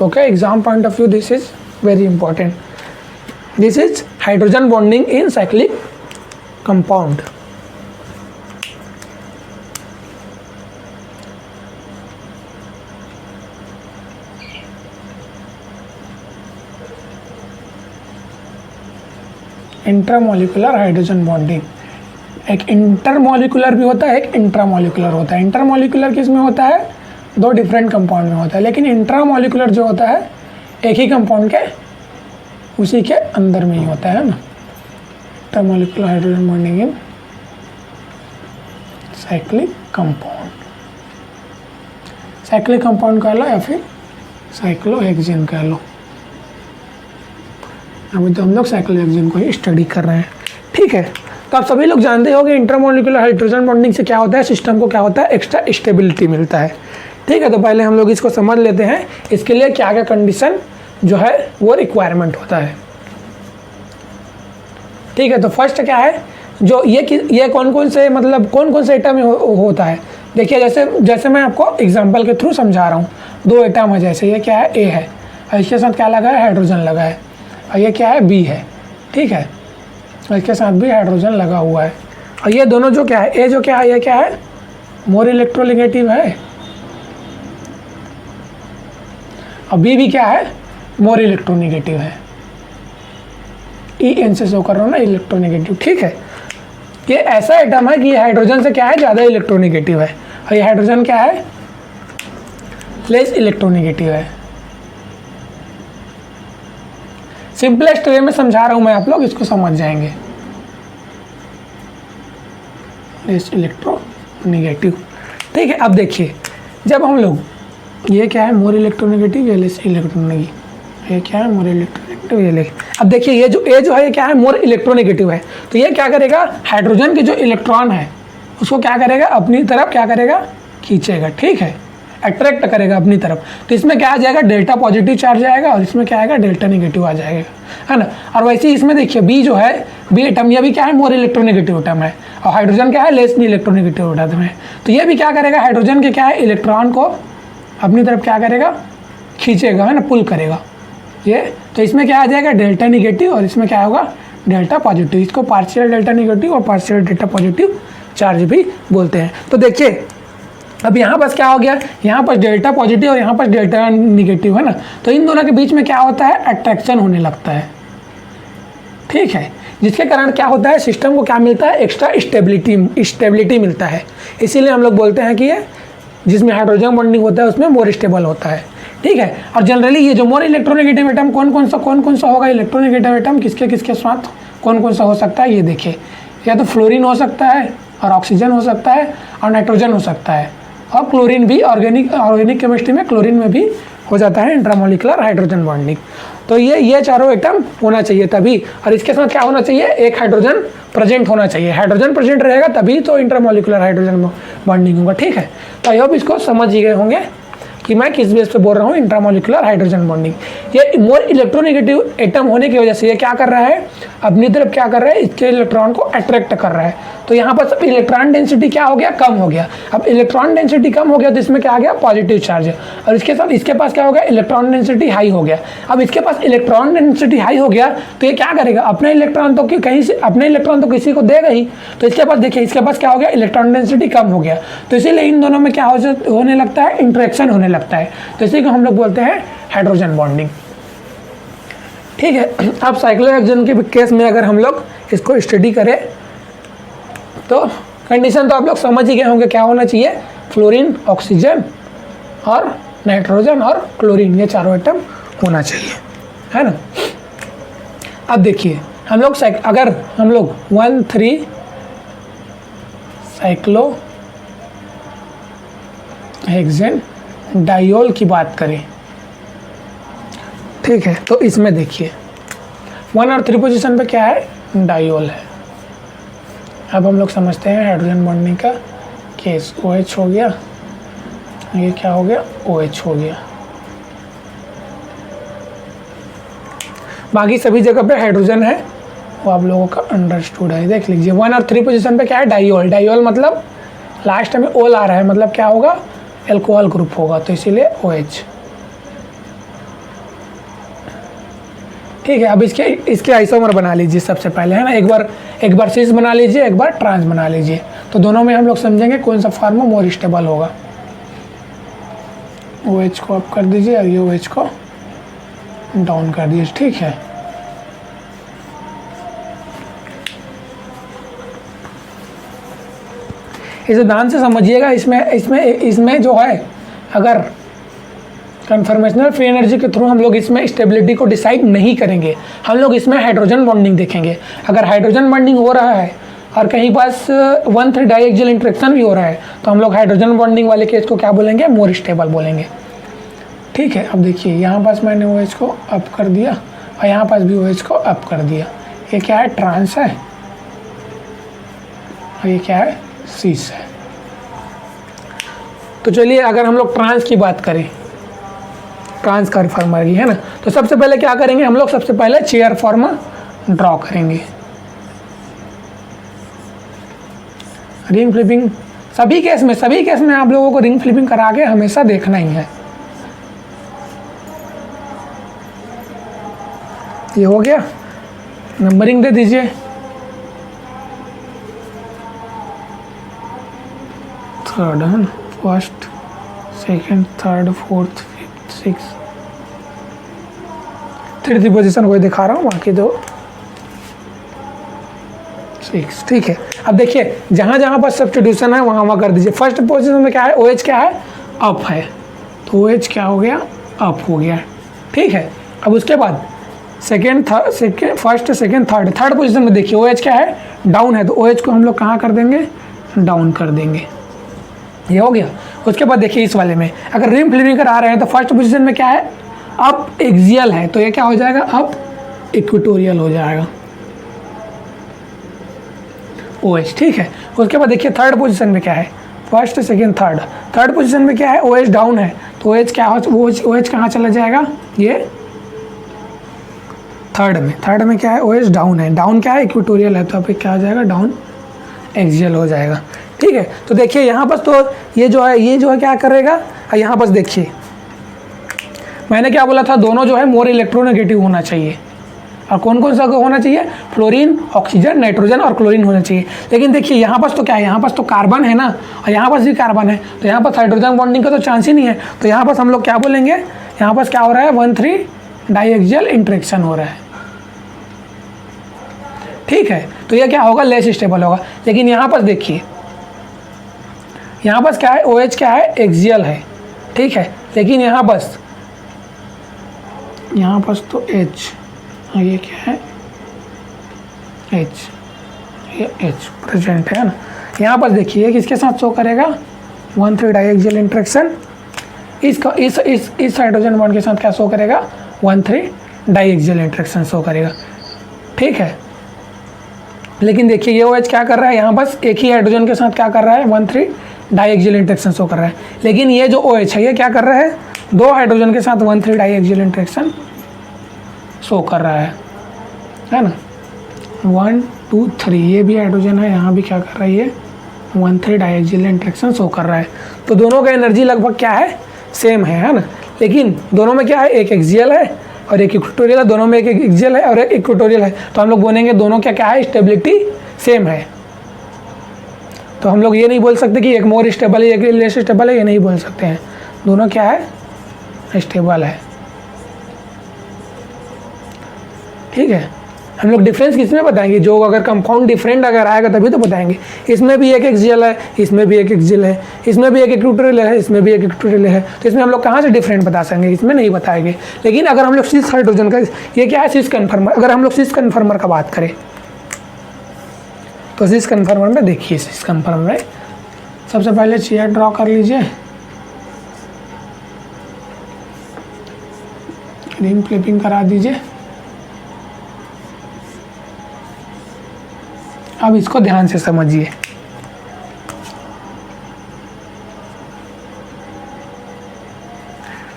okay, exam point of view this is very important. This is hydrogen bonding in cyclic compound. Intramolecular hydrogen bonding, एक इंटरमोलिकुलर भी होता है, एक इंट्रामोलिकुलर होता है। इंटरमोलिकुलर किस में होता है, 2 डिफरेंट कंपाउंड में होता है, लेकिन इंट्रामोलिकुलर जो होता है एक ही कंपाउंड के उसी के अंदर में ही होता है ना। Intermolecular hydrogen bonding in cyclic compound, cyclic compound कह लो या फिर साइक्लोहेक्सेन कह लो। अभी तो हम लोग साइक्लोहेक्सेन को ही स्टडी कर रहे हैं, ठीक है। तो आप सभी लोग जानते हो कि इंटरमोलिकुलर हाइड्रोजन बॉन्डिंग से क्या होता है, सिस्टम को क्या होता है, एक्स्ट्रा स्टेबिलिटी मिलता है, ठीक है। तो पहले हम लोग इसको समझ लेते हैं, इसके लिए क्या क्या कंडीशन जो है वो रिक्वायरमेंट होता है, ठीक है। तो फर्स्ट क्या है, जो ये कौन कौन से एटम में होता है। देखिए जैसे मैं आपको एग्जाम्पल के थ्रू समझा रहा हूँ, 2 एटम है, जैसे ये क्या है, ए है, और इसके साथ क्या लगा है, हाइड्रोजन लगा है, और ये क्या है, बी है, ठीक है, और इसके साथ भी हाइड्रोजन लगा हुआ है। और ये दोनों जो क्या है, ए जो क्या है, ये क्या है, मोर इलेक्ट्रोनेगेटिव है, और बी भी क्या है, मोर इलेक्ट्रोनेगेटिव है। ई एन से शो कर रहा हूँ ना, इलेक्ट्रोनेगेटिव, ठीक है। ये ऐसा एटम है कि ये हाइड्रोजन से क्या है, ज़्यादा इलेक्ट्रोनेगेटिव है, और ये हाइड्रोजन क्या है, लेस इलेक्ट्रोनेगेटिव है। सिंपलेस्ट वे में समझा रहा हूँ मैं, आप लोग इसको समझ जाएंगे। लेस इलेक्ट्रोनेगेटिव, ठीक है। अब देखिए जब हम लोग, ये क्या है, मोर इलेक्ट्रोनेगेटिव, ये लेस इलेक्ट्रोनेगेटिव, ये क्या है, मोर इलेक्ट्रोनेगेटिव, ये लेस। अब देखिए ये जो है, ये क्या है, मोर इलेक्ट्रोनेगेटिव है, तो ये क्या करेगा, हाइड्रोजन के जो इलेक्ट्रॉन है उसको क्या करेगा, अपनी तरफ क्या करेगा, खींचेगा, ठीक है, अट्रैक्ट करेगा अपनी तरफ। तो इसमें क्या आ जाएगा, डेल्टा पॉजिटिव चार्ज आएगा, और इसमें क्या आएगा, डेल्टा नेगेटिव आ जाएगा, है ना। और वैसे ही इसमें देखिए बी जो है, बी एटम, ये भी क्या है, मोर इलेक्ट्रोनेगेटिव एटम है, और हाइड्रोजन क्या है, लेस इलेक्ट्रोनेगेटिव एटम है। तो ये भी क्या करेगा, हाइड्रोजन के क्या है, इलेक्ट्रॉन को अपनी तरफ क्या करेगा, खींचेगा, है ना, पुल करेगा ये। तो इसमें क्या आ जाएगा, डेल्टा नेगेटिव, और इसमें क्या होगा, डेल्टा पॉजिटिव। इसको पार्शियल डेल्टा नेगेटिव और पार्शियल डेल्टा पॉजिटिव चार्ज भी बोलते हैं। तो देखिए अब यहाँ पास क्या हो गया, यहाँ पर डेल्टा पॉजिटिव और यहाँ पर डेल्टा निगेटिव, है ना। तो इन दोनों के बीच में क्या होता है, अट्रैक्शन होने लगता है, ठीक है, जिसके कारण क्या होता है, सिस्टम को क्या मिलता है, एक्स्ट्रा स्टेबिलिटी मिलता है। इसीलिए हम लोग बोलते हैं कि ये जिसमें हाइड्रोजन बॉन्डिंग होता है उसमें मोर स्टेबल होता है, ठीक है। और जनरली ये जो मोर इलेक्ट्रोनेगेटिव एटम कौन कौन सा होगा, इलेक्ट्रोनेगेटिव एटम किसके साथ कौन सा हो सकता है, ये देखिए, या तो फ्लोरीन हो सकता है, और ऑक्सीजन हो सकता है, और नाइट्रोजन हो सकता है, और क्लोरीन भी, ऑर्गेनिक केमिस्ट्री में क्लोरीन में भी हो जाता है इंट्रामोलिकुलर हाइड्रोजन बॉन्डिंग। तो ये चारों एटम होना चाहिए तभी, और इसके साथ क्या होना चाहिए, एक हाइड्रोजन प्रेजेंट होना चाहिए। हाइड्रोजन प्रेजेंट रहेगा तभी तो इंटरमोलिकुलर हाइड्रोजन बॉन्डिंग होगा। ठीक है, तो आई होप इसको समझ ही गए होंगे कि मैं किस बेस पे बोल रहा हूँ इंट्रामोलिकुलर हाइड्रोजन बॉन्डिंग। ये मोर इलेक्ट्रोनेगेटिव एटम होने की वजह से ये क्या कर रहा है, अपनी तरफ क्या कर रहा है, इसके इलेक्ट्रॉन को अट्रैक्ट कर रहा है। तो यहाँ पर सब इलेक्ट्रॉन डेंसिटी क्या हो गया, कम हो गया। अब इलेक्ट्रॉन डेंसिटी कम हो गया तो इसमें क्या आ गया, पॉजिटिव चार्ज है, और इसके साथ इसके पास क्या हो गया, इलेक्ट्रॉन डेंसिटी हाई हो गया। अब इसके पास इलेक्ट्रॉन डेंसिटी हाई हो गया तो ये क्या करेगा, अपना इलेक्ट्रॉन तो कहीं से, अपने इलेक्ट्रॉन तो किसी को देगा ही। तो इसके पास देखिए, इसके पास क्या हो गया, इलेक्ट्रॉन डेंसिटी कम हो गया, तो इसीलिए इन दोनों में क्या होने लगता है, इंटरेक्शन होने लगता है। तो इसी को हम लोग बोलते हैं हाइड्रोजन बॉन्डिंग। ठीक है, अब साइक्लोहेक्सेन के केस में अगर हम लोग इसको स्टडी करें तो कंडीशन तो आप लोग समझ ही गए होंगे, क्या होना चाहिए, फ्लोरीन, ऑक्सीजन और नाइट्रोजन और क्लोरीन, ये चारों एटम होना चाहिए, है ना। अब देखिए हम लोग अगर हम लोग 1,3 साइक्लोहेक्सेन डायोल की बात करें, ठीक है, तो इसमें देखिए 1 और 3 पोजीशन पे क्या है, डायोल है। अब हम लोग समझते हैं हाइड्रोजन बॉन्डिंग का केस। OH हो गया, ये क्या हो गया, OH हो गया। बाकी सभी जगह पे हाइड्रोजन है, वो आप लोगों का अंडरस्टूड है। देख लीजिए 1 और 3 पोजीशन पे क्या है, डायोल। डायोल मतलब लास्ट में ओल आ रहा है, मतलब क्या होगा, एल्कोहल ग्रुप होगा, तो इसीलिए OH। ठीक है, अब इसके आइसोमर बना लीजिए सबसे पहले, है ना। एक बार सिस बना लीजिए, एक बार ट्रांस बना लीजिए, तो दोनों में हम लोग समझेंगे कौन सा फॉर्म मोर स्टेबल होगा। OH को अप कर दीजिए और ये OH को डाउन कर दीजिए। ठीक है, इसे ध्यान से समझिएगा। इसमें जो है, अगर कन्फर्मेशनल फ्री एनर्जी के थ्रू हम लोग इसमें स्टेबिलिटी को डिसाइड नहीं करेंगे, हम लोग इसमें हाइड्रोजन बॉन्डिंग देखेंगे। अगर हाइड्रोजन बॉन्डिंग हो रहा है और कहीं पास 1,3 डाइएक्सियल इंटरेक्शन भी हो रहा है, तो हम लोग हाइड्रोजन बॉन्डिंग वाले केस को क्या बोलेंगे, मोर स्टेबल बोलेंगे। ठीक है, अब देखिए यहाँ पास मैंने OH को अप कर दिया और यहाँ पास भी OH को अप कर दिया। ये क्या है, ट्रांस है, और ये क्या है, सीस है। तो चलिए अगर हम लोग ट्रांस की बात करें, ट्रांस कन्फर्मर की, है ना, तो सबसे पहले क्या करेंगे हम लोग, सबसे पहले चेयर फॉर्म ड्रॉ करेंगे। रिंग फ्लिपिंग सभी केस में आप लोगों को रिंग फ्लिपिंग करा के हमेशा देखना ही है। ये हो गया, नंबरिंग दे दीजिए। थर्ड है ना, first, second, third, fourth, fifth, six, 3rd position को दिखा रहा हूँ, बाकी तो 6। ठीक है, अब देखिए जहाँ जहाँ पर सब्स्टिट्यूशन है वहाँ कर दीजिए। फर्स्ट पोजीशन में क्या है, OH क्या है, अप है, तो OH क्या हो गया, अप हो गया। ठीक है, अब उसके बाद फर्स्ट, सेकंड, थर्ड पोजीशन में देखिए OH क्या है, डाउन है, तो OH को हम लोग कहाँ कर देंगे, डाउन कर देंगे। ये हो गया। उसके बाद देखिए इस वाले में अगर रिंग फ्लिपिंग आ रहे हैं तो फर्स्ट पोजीशन में क्या है, अप एक्सियल है, तो ये क्या हो जाएगा, अप इक्वेटोरियल हो जाएगा OH। ठीक है, उसके बाद देखिए थर्ड पोजीशन में क्या है, फर्स्ट, सेकंड, थर्ड पोजीशन में क्या है, OH डाउन है, तो OH क्या हो, OH कहाँ चला जाएगा, ये थर्ड में क्या है, OH डाउन है, डाउन क्या है, इक्वेटोरियल है, तो अब क्या हो जाएगा, डाउन एक्सियल हो जाएगा। ठीक है, तो देखिए यहाँ पर तो ये जो है क्या करेगा, और यहाँ पर देखिए मैंने क्या बोला था, दोनों जो है मोर इलेक्ट्रोनेगेटिव होना चाहिए। और कौन कौन सा होना चाहिए, फ्लोरीन, ऑक्सीजन, नाइट्रोजन और क्लोरीन होना चाहिए। लेकिन देखिए यहाँ पास तो क्या है, यहाँ पास तो कार्बन है ना, और यहाँ पास भी कार्बन है, तो यहाँ पास हाइड्रोजन बॉन्डिंग का तो चांस ही नहीं है। तो यहाँ पास हम लोग क्या बोलेंगे, यहाँ पास क्या हो रहा है, 1,3 डाइएक्सियल इंटरेक्शन हो रहा है। ठीक है, तो ये क्या होगा, लेस स्टेबल होगा। लेकिन यहाँ पास देखिए, यहाँ पास क्या है, OH क्या है, एक्सियल है। ठीक है, लेकिन यहाँ पास तो H, ये क्या है, H, ये H प्रेजेंट है ना। यहाँ पर देखिए किसके साथ शो करेगा, 1,3 डाइएक्सियल इंटरेक्शन। इस हाइड्रोजन बॉन्ड के साथ क्या शो करेगा, 1,3 डाई एक्सियल इंटरेक्शन शो करेगा। ठीक है, लेकिन देखिए ये OH क्या कर रहा है, यहाँ बस एक ही हाइड्रोजन के साथ क्या कर रहा है, 1,3 डाई एक्सियल इंटरेक्शन शो कर रहा है। लेकिन ये जो OH है ये क्या कर रहा है, 2 हाइड्रोजन के साथ 1,3 डाई एक्सियल इंटरेक्शन शो कर रहा है ना। 1 2 3 ये भी हाइड्रोजन है, यहाँ भी क्या कर रहा है ये 1,3 डाई एक्सियल इंटरेक्शन शो कर रहा है। तो दोनों का एनर्जी लगभग क्या है, सेम है ना। लेकिन दोनों में क्या है, एक एक्सियल है और एक इक्वेटोरियल है, दोनों में एक एक्सियल है और एक इक्वेटोरियल है। तो हम लोग बोलेंगे दोनों क्या क्या है, स्टेबिलिटी सेम है। तो हम लोग ये नहीं बोल सकते कि एक मोर स्टेबल है एक लेस स्टेबल है, ये नहीं बोल सकते हैं। दोनों क्या है, स्टेबल है। ठीक है, हम लोग डिफरेंस किसमें बताएंगे, जो अगर कंपाउंड डिफरेंट अगर आएगा तभी तो बताएंगे। इसमें भी एक एक्सियल है, इसमें भी एक एक्सियल है, इसमें भी एक इक्वेटोरियल है, इसमें भी एक इक्वेटोरियल है। तो इसमें हम लोग कहाँ से डिफरेंट बता सकेंगे, इसमें नहीं बताएंगे। लेकिन अगर हम लोग सिस हाइड्रोजन का, ये क्या है सिस कन्फर्मर, अगर हम लोग सिस कन्फर्मर का बात करें तो सिस कन्फर्मर में देखिए, सिस कन्फर्मर में सबसे पहले चेयर ड्रॉ कर लीजिए, रिंग फ्लिपिंग करा दीजिए। अब इसको ध्यान से समझिए।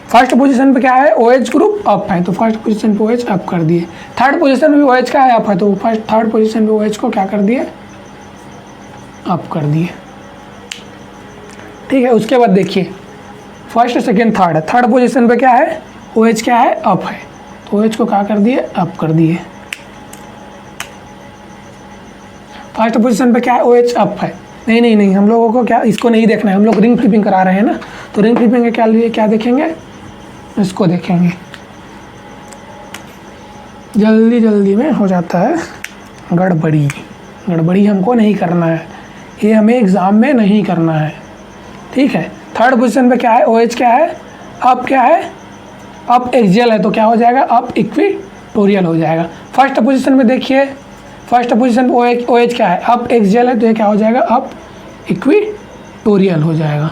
फर्स्ट पोजीशन पे क्या है, OH ग्रुप अप है, तो फर्स्ट पोजीशन पे OH अप कर दिए। थर्ड पोजीशन पे OH क्या है, अप है, तो थर्ड पोजीशन पे OH को क्या कर दिए, अप कर दिए। ठीक है, उसके बाद देखिए first second third, third position पे क्या है, OH क्या है, अप है, तो OH को क्या कर दिए, अप कर दिए। फर्स्ट पोजीशन पे क्या है, OH अप है। नहीं, हम लोगों को क्या इसको नहीं देखना है, हम लोग रिंग फ्लिपिंग करा रहे हैं ना। तो रिंग फ्लिपिंग के क्या लिए क्या देखेंगे, इसको देखेंगे। जल्दी में हो जाता है गड़बड़ी हमको नहीं करना है, ये हमें एग्ज़ाम में नहीं करना है। ठीक है, थर्ड पोजीशन पे क्या है, OH क्या है, अप क्या है, अप एक्सियल है, तो क्या हो जाएगा, अप इक्वेटोरियल हो जाएगा। फर्स्ट पोजीशन में देखिए, फर्स्ट पोजीशन पे OH क्या है, अप एक्सियल है, तो ये क्या हो जाएगा, अप इक्वेटोरियल हो जाएगा।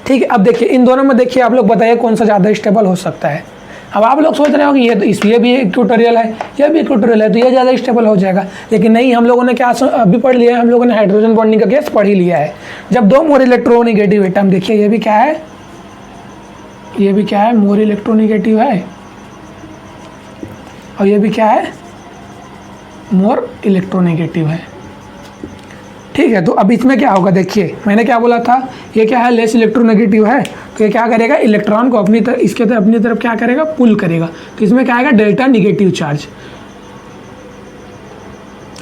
ठीक है, अब देखिए इन दोनों में देखिए आप लोग बताइए कौन सा ज़्यादा स्टेबल हो सकता है। अब आप लोग सोच रहे हो कि ये तो ये भी इक्वेटोरियल है, ये भी इक्वेटोरियल है, तो ये ज़्यादा स्टेबल हो जाएगा। लेकिन नहीं, हम लोगों ने क्या अभी पढ़ लिया है, हम लोगों ने हाइड्रोजन बॉन्डिंग का केस पढ़ ही लिया है। जब 2 मोर इलेक्ट्रोनेगेटिव एटम, देखिए ये भी क्या है, ये भी क्या है, मोर इलेक्ट्रोनेगेटिव है, और ये भी क्या है, मोर इलेक्ट्रोनेगेटिव है। ठीक है, तो अब इसमें क्या होगा, देखिए मैंने क्या बोला था, ये क्या है, लेस इलेक्ट्रोनेगेटिव है, तो ये क्या करेगा, इलेक्ट्रॉन को अपनी तरफ, इसके तरफ अपनी तरफ क्या करेगा, पुल करेगा। तो इसमें क्या आएगा, डेल्टा निगेटिव चार्ज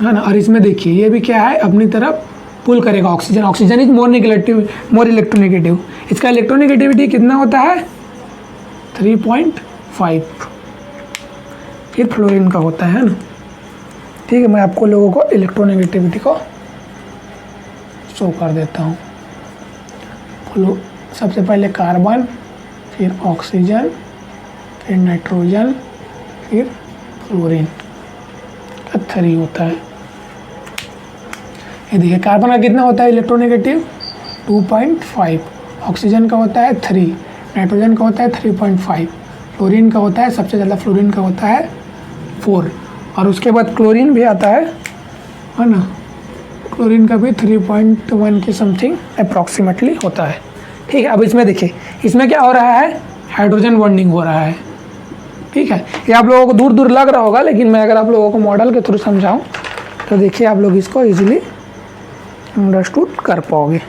है ना। और इसमें देखिए ये भी क्या है, अपनी तरफ पुल करेगा oxygen. Oxygen is more negative, more electronegative. इसका इलेक्ट्रोनेगेटिविटी कितना होता है, 3.5। फिर फ्लोरीन का होता है ना। ठीक है, मैं आपको लोगों को इलेक्ट्रोनेगेटिविटी को शो कर देता हूँ। सबसे पहले कार्बन, फिर ऑक्सीजन, फिर नाइट्रोजन, फिर फ्लोरीन का 3 होता है। ये देखिए कार्बन का कितना होता है इलेक्ट्रोनेगेटिव, 2.5, ऑक्सीजन का होता है 3, नाइट्रोजन का होता है 3.5, फ्लोरीन का होता है, सबसे ज़्यादा फ्लोरीन का होता है 4, और उसके बाद क्लोरीन भी आता है ना। क्लोरीन का भी 3.1 के समथिंग अप्रॉक्सीमेटली होता है। ठीक है, अब इसमें देखिए इसमें क्या हो रहा है, हाइड्रोजन बॉन्डिंग हो रहा है। ठीक है, ये आप लोगों को दूर दूर लग रहा होगा, लेकिन मैं अगर आप लोगों को मॉडल के थ्रू समझाऊं तो देखिए आप लोग इसको इजीली अंडरस्टूड कर पाओगे।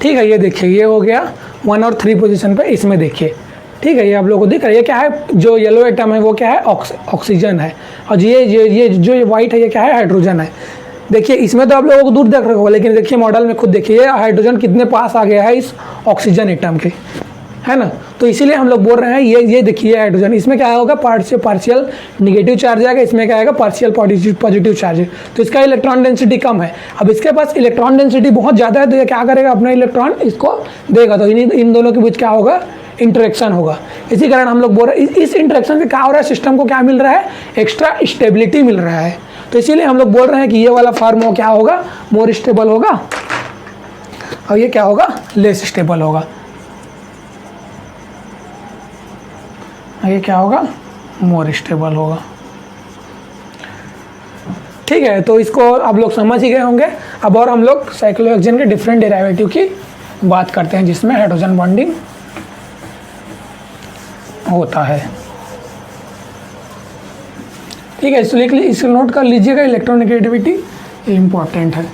ठीक है, ये देखिए ये हो गया 1 और 3 पोजीशन पे। इसमें देखिए, ठीक है, ये आप लोगों को दिख रहा है, ये क्या है, जो येलो एटम है वो क्या है, ऑक्सीजन है, और ये जो ये वाइट है ये क्या है, हाइड्रोजन है। देखिए इसमें तो आप लोगों को दूर देख रहे हो, लेकिन देखिए मॉडल में खुद देखिए हाइड्रोजन कितने पास आ गया है इस ऑक्सीजन एटम के। है ना। तो इसीलिए हम लोग बोल रहे हैं ये देखिए हाइड्रोजन, इसमें क्या होगा, पार्शियल नेगेटिव चार्ज आएगा, इसमें क्या आएगा, पार्शियल पॉजिटिव चार्ज। तो इसका इलेक्ट्रॉन डेंसिटी कम है। अब इसके पास इलेक्ट्रॉन डेंसिटी बहुत ज़्यादा है, तो ये क्या करेगा, अपना इलेक्ट्रॉन इसको देगा। तो इन दोनों के बीच क्या होगा, इंटरेक्शन होगा। इसी कारण हम लोग बोल रहे हैं इस इंटरेक्शन से क्या हो रहा है, सिस्टम को क्या मिल रहा है, एक्स्ट्रा स्टेबिलिटी मिल रहा है। तो इसीलिए हम लोग बोल रहे हैं कि ये वाला फॉर्म क्या होगा, मोर स्टेबल होगा, और ये क्या होगा, लेस स्टेबल होगा। ये क्या होगा, मोर स्टेबल होगा। ठीक है, तो इसको आप लोग समझ ही गए होंगे। अब और हम लोग साइक्लोहेक्सेन के डिफरेंट डेरिवेटिव की बात करते हैं, जिसमें हाइड्रोजन बॉन्डिंग होता है। ठीक है, इसलिए इसे नोट कर लीजिएगा, इलेक्ट्रोनेगेटिविटी इम्पॉर्टेंट है।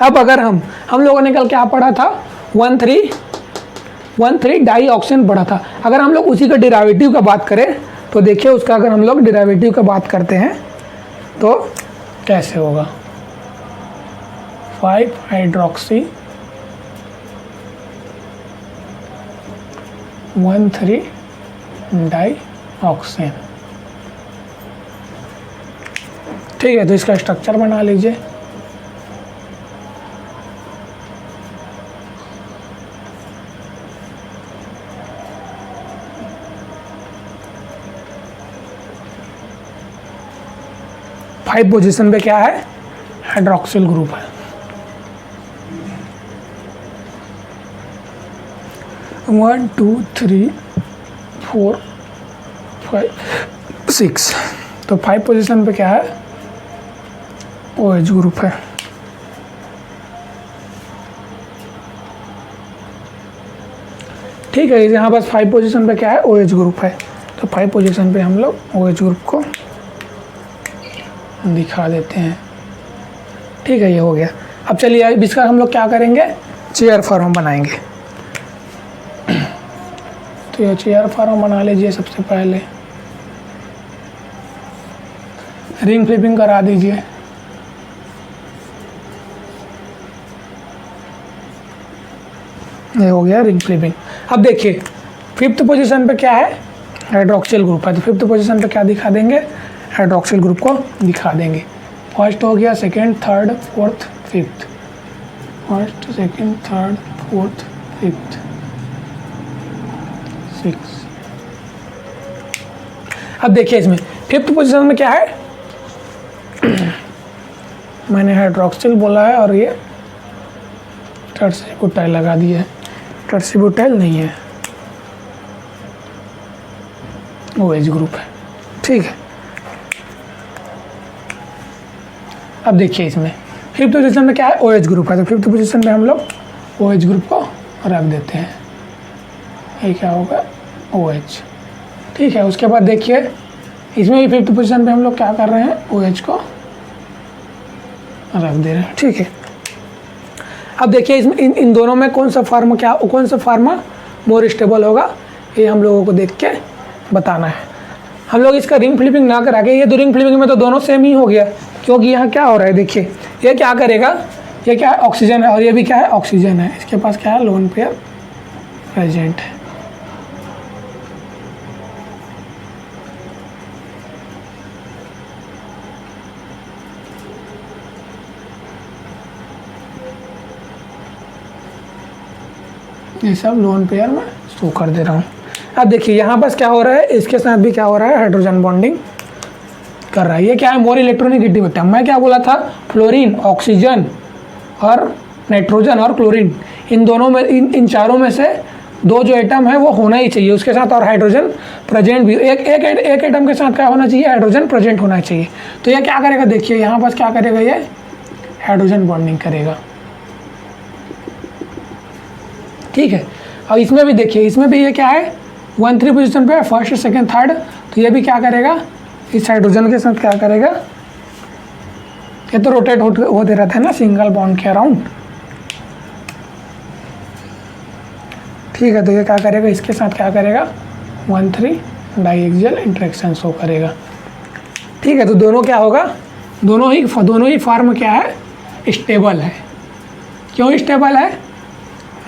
अब अगर हम लोगों ने कल क्या पढ़ा था, 1,3 डाई ऑक्सीजन पढ़ा था। अगर हम लोग उसी का डेरिवेटिव का बात करें तो देखिए, उसका अगर हम लोग डेरिवेटिव का बात करते हैं तो कैसे होगा, 5 हाइड्रोक्सी 1,3 डाई ऑक्सीजन। ठीक है, तो इसका स्ट्रक्चर बना लीजिए। फाइव पोजीशन पे क्या है, हाइड्रोक्सिल ग्रुप है। 1 2 3 4 5 6, तो 5 पोजीशन पे क्या है, OH ग्रुप है। ठीक है, यहाँ पास 5 पोजीशन पे क्या है, OH ग्रुप है। तो 5 पोजीशन पे हम लोग OH ग्रुप को दिखा देते हैं। ठीक है, ये हो गया। अब चलिए इसका हम लोग क्या करेंगे, चेयर फॉर्म बनाएंगे। तो ये चेयर फॉर्म बना लीजिए। सबसे पहले रिंग फ्लिपिंग करा दीजिए। ये हो गया रिंग फ्लिपिंग। अब देखिए 5th पोजीशन पे क्या है, हाइड्रोक्सिल ग्रुप है। तो 5th पोजीशन पे क्या दिखा देंगे, हाइड्रोक्सिल ग्रुप को दिखा देंगे। फर्स्ट हो गया, second, third, fourth, fifth. First, second, third, fourth, fifth, 6। अब देखिए इसमें 5th पोजीशन में क्या है, मैंने हाइड्रोक्सिल बोला है और ये टर्सिब्यूटाइल लगा दिया है। टर्सिब्यूटाइल नहीं है, OH ग्रुप है। ठीक है, अब देखिए इसमें 5th पोजीशन में क्या है, OH ग्रुप है। तो 5th पोजीशन पे हम लोग OH ग्रुप को रख देते हैं। ये क्या होगा, OH। ठीक है, उसके बाद देखिए इसमें भी 5th पोजीशन पे हम लोग क्या कर रहे हैं, OH को रख दे रहे हैं। ठीक है, अब देखिए इसमें इन दोनों में कौन सा फार्मा मोर स्टेबल होगा, ये हम लोगों को देख के बताना है। हम लोग इसका रिंग फ्लिपिंग ना करा के, ये दो रिंग फ्लिपिंग में तो दोनों सेम ही हो गया, क्योंकि यहाँ क्या हो रहा है, देखिए ये क्या करेगा, ये क्या है, ऑक्सीजन है, और ये भी क्या है, ऑक्सीजन है। इसके पास क्या है, लोन पेयर प्रेजेंट है। ये सब लोन पेयर में शो कर दे रहा हूँ। अब देखिए यहाँ पास क्या हो रहा है, इसके साथ भी क्या हो रहा है, हाइड्रोजन बॉन्डिंग कर रहा है। ये क्या है, मोर इलेक्ट्रोनेगेटिविटी। मैं क्या बोला था, फ्लोरीन, ऑक्सीजन और नाइट्रोजन और क्लोरीन, इन दोनों में, इन चारों में से 2 जो एटम है वो होना ही चाहिए उसके साथ, और हाइड्रोजन प्रेजेंट भी एक एटम के साथ क्या होना चाहिए, हाइड्रोजन प्रेजेंट होना चाहिए। तो ये क्या करेगा, देखिए यहाँ पास क्या करेगा, ये हाइड्रोजन बॉन्डिंग करेगा। ठीक है, और इसमें भी देखिए, इसमें भी ये क्या है, 1,3 पोजीशन पे, फर्स्ट, सेकेंड, थर्ड। तो ये भी क्या करेगा, इस हाइड्रोजन के साथ क्या करेगा, ये तो रोटेट होते रहता है ना सिंगल बॉन्ड के अराउंड। ठीक है, तो ये क्या करेगा, इसके साथ क्या करेगा, 1,3 डाइएक्सियल इंटरेक्शन शो करेगा। ठीक है, तो दोनों क्या होगा, दोनों ही फॉर्म क्या है, स्टेबल है। क्यों स्टेबल है?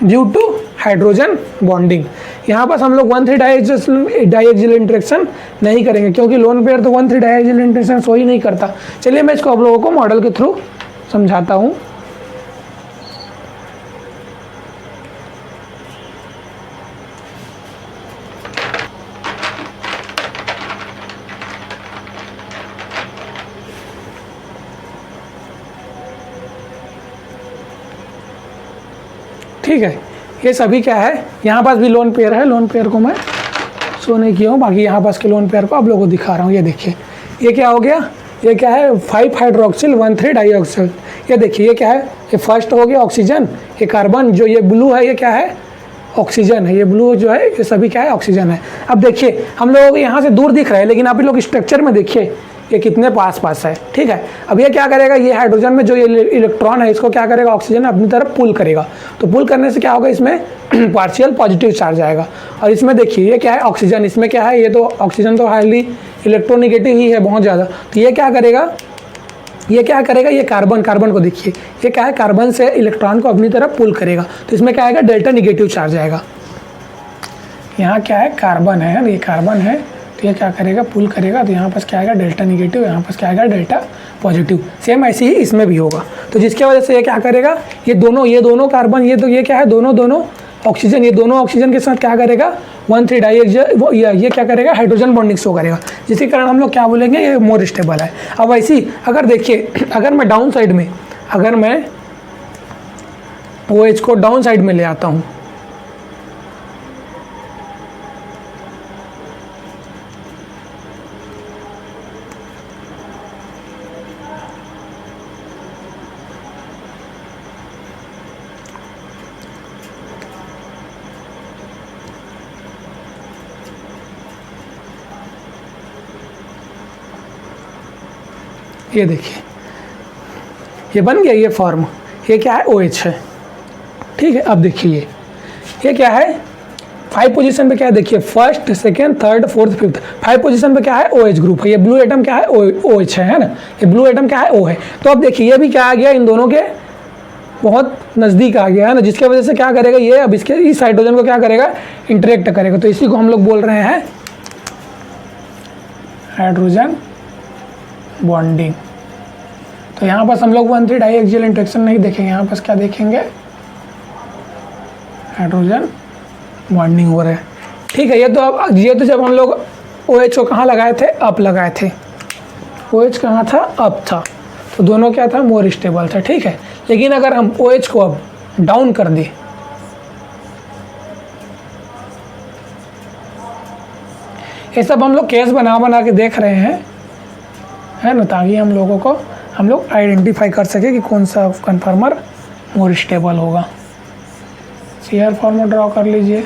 Due to hydrogen bonding. यहाँ पर हम लोग 1,3 डाइएक्सियल इंटरेक्शन नहीं करेंगे, क्योंकि लोन पेयर तो 1,3 डाइएक्सियल इंटरेक्शन सो ही नहीं करता। चलिए मैं इसको आप लोगों को मॉडल के थ्रू समझाता हूँ। ठीक है, ये सभी क्या है, यहाँ पास भी लोन पेयर है। लोन पेयर को मैं शो नहीं किया हूँ, बाकी यहाँ पास के लोन पेयर को आप लोगों को दिखा रहा हूँ। ये देखिए, ये क्या हो गया, ये क्या है 5 हाइड्रोक्सिल 1,3 डाइऑक्सिल। ये देखिए, ये क्या है, ये फर्स्ट हो गया ऑक्सीजन, ये कार्बन, जो ये ब्लू है ये क्या है, ऑक्सीजन है। ये ब्लू जो है ये सभी क्या है, ऑक्सीजन है। अब देखिए, हम लोग यहाँ से दूर दिख रहे हैं, लेकिन आप लोग स्ट्रक्चर में देखिए ये कितने पास पास है। ठीक है, अब ये क्या करेगा, ये हाइड्रोजन में जो ये इलेक्ट्रॉन है इसको क्या करेगा, ऑक्सीजन अपनी तरफ पुल करेगा। तो पुल करने से क्या होगा, इसमें पार्शियल पॉजिटिव चार्ज आएगा। और इसमें देखिए ये क्या है, ऑक्सीजन, इसमें क्या है, ये तो ऑक्सीजन तो हाईली इलेक्ट्रोनिगेटिव ही है बहुत ज़्यादा। तो ये क्या करेगा, ये क्या करेगा, ये कार्बन, कार्बन को देखिए, ये क्या है, कार्बन से इलेक्ट्रॉन को अपनी तरफ पुल करेगा। तो इसमें क्या आएगा, डेल्टा निगेटिव चार्ज आएगा। यहाँ क्या है, कार्बन है ना, ये कार्बन है, तो ये क्या करेगा, पुल करेगा। तो यहाँ पास क्या आएगा, डेल्टा निगेटिव, यहाँ पास क्या आएगा, डेल्टा पॉजिटिव। सेम ऐसे ही इसमें भी होगा। तो जिसकी वजह से ये क्या करेगा, ये दोनों कार्बन, ये तो ये क्या है, दोनों ऑक्सीजन, ये दोनों ऑक्सीजन के साथ क्या करेगा, 1,3 डाइऑक्सिल, ये क्या करेगा, हाइड्रोजन बॉन्डिंग शो करेगा, जिसके कारण हम लोग क्या बोलेंगे, ये मोर स्टेबल है। अब ऐसी अगर देखिए, अगर मैं डाउन साइड में, अगर मैं OH को डाउन साइड में ले आता हूँ, ये देखिए ये बन गया, ये फॉर्म, ये क्या है, OH है। ठीक है, अब देखिए ये क्या है, 5 पोजीशन पे क्या है, देखिए first, second, third, fourth, fifth, 5 position पे क्या है, OH ग्रुप है। ये ब्लू एटम क्या है, OH है ना, ये ब्लू एटम क्या है, O है। तो अब देखिए ये भी क्या आ गया, इन दोनों के बहुत नज़दीक आ गया है ना, जिसकी वजह से क्या करेगा ये, अब इसके इस हाइड्रोजन को क्या करेगा, इंटरेक्ट करेगा। तो इसी को हम लोग बोल रहे हैं हाइड्रोजन बॉन्डिंग। तो यहाँ पास हम लोग 1,3 डाइऑक्सियल इंटरेक्शन नहीं देखेंगे, यहाँ पास क्या देखेंगे, हाइड्रोजन बॉन्डिंग हो रहा है। ठीक है, ये तो जब हम लोग OH को कहाँ लगाए थे, अप लगाए थे। OH कहाँ था, अप था, तो दोनों क्या था, मोर स्टेबल था। ठीक है, लेकिन अगर हम OH को अब डाउन कर दें, ये सब हम लोग केस बना के देख रहे हैं, है ना, ताकि हम लोग आइडेंटिफाई कर सके कि कौन सा कन्फर्मर मोर स्टेबल होगा। CR फॉर्मेट ड्रॉ कर लीजिए।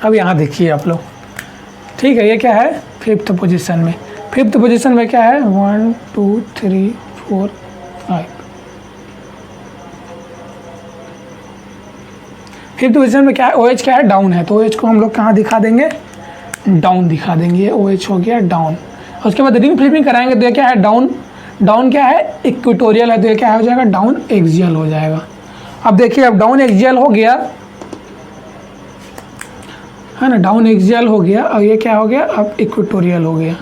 अब यहाँ देखिए आप लोग, ठीक है, ये क्या है, 5th पोजीशन में। 5th पोजीशन में क्या है, 1 2 3 4 5। 5th पोजीशन में क्या है, OH क्या है, डाउन है। तो OH को हम लोग कहाँ दिखा देंगे, डाउन दिखा देंगे। OH हो गया डाउन। उसके बाद रिंग फ्लिपिंग कराएंगे तो ये क्या है, डाउन क्या है, इक्वेटोरियल है, तो ये क्या हो जाएगा, डाउन एक्सियल हो जाएगा। अब देखिए, अब डाउन एक्सियल हो गया है ना, डाउन एक्सियल हो गया। और ये क्या हो गया, अब इक्वेटोरियल हो गया,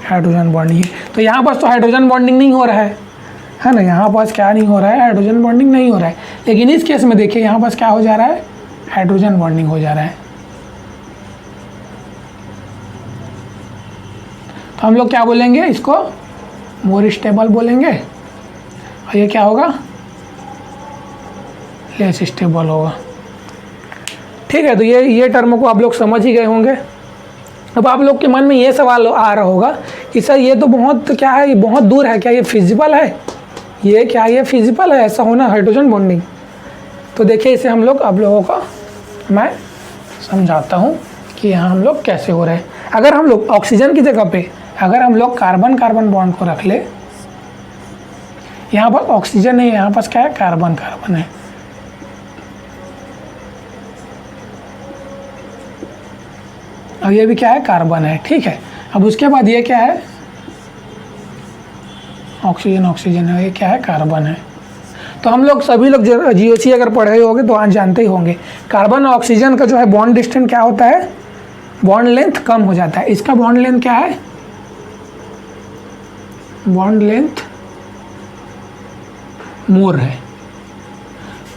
हाइड्रोजन बॉन्डिंग। तो यहाँ पास तो हाइड्रोजन बॉन्डिंग नहीं हो रहा है ना, यहाँ पास क्या नहीं हो रहा है, हाइड्रोजन बॉन्डिंग नहीं हो रहा है। लेकिन इस केस में देखिए यहाँ पास क्या हो जा रहा है, हाइड्रोजन बॉन्डिंग हो जा रहा है। तो हम लोग क्या बोलेंगे, इसको मोर स्टेबल बोलेंगे। और ये क्या होगा, लेस स्टेबल होगा। ठीक है, तो ये टर्म को आप लोग समझ ही गए होंगे। अब आप लोग के मन में ये सवाल आ रहा होगा कि सर ये तो बहुत क्या है, ये बहुत दूर है, क्या ये फिजिबल है, ये फिजिबल है ऐसा होना, हाइड्रोजन बॉन्डिंग। तो देखिए इसे हम लोग आप लोगों को मैं समझाता हूँ कि यहाँ हम लोग कैसे हो रहे हैं। अगर हम लोग ऑक्सीजन की जगह पे अगर हम लोग कार्बन कार्बन बॉन्ड को रख ले, यहाँ पर ऑक्सीजन नहीं है, यहाँ पास क्या है, कार्बन कार्बन है। और ये भी क्या है, कार्बन है, ठीक है। अब उसके बाद ये क्या है, ऑक्सीजन ऑक्सीजन है, ये क्या है, कार्बन है। तो हम लोग सभी लोग जीओसी अगर पढ़े होंगे तो आज जानते ही होंगे, कार्बन और ऑक्सीजन का जो है बॉन्ड डिस्टेंस क्या होता है, बॉन्ड लेंथ कम हो जाता है। इसका बॉन्ड लेंथ क्या है, बॉन्ड लेंथ मोर है,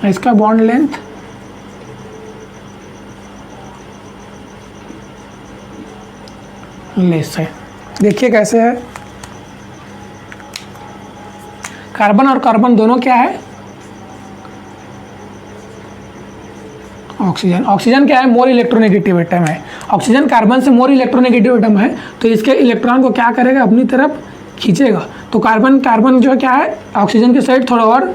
इसका बॉन्ड लेंथ लेस है। देखिए कैसे है, कार्बन और कार्बन दोनों क्या है, ऑक्सीजन। ऑक्सीजन क्या है, मोर इलेक्ट्रोनेगेटिव एटम है। ऑक्सीजन कार्बन से मोर इलेक्ट्रोनेगेटिव एटम है, तो इसके इलेक्ट्रॉन को क्या करेगा, अपनी तरफ खींचेगा। तो कार्बन कार्बन जो क्या है, ऑक्सीजन की साइड थोड़ा और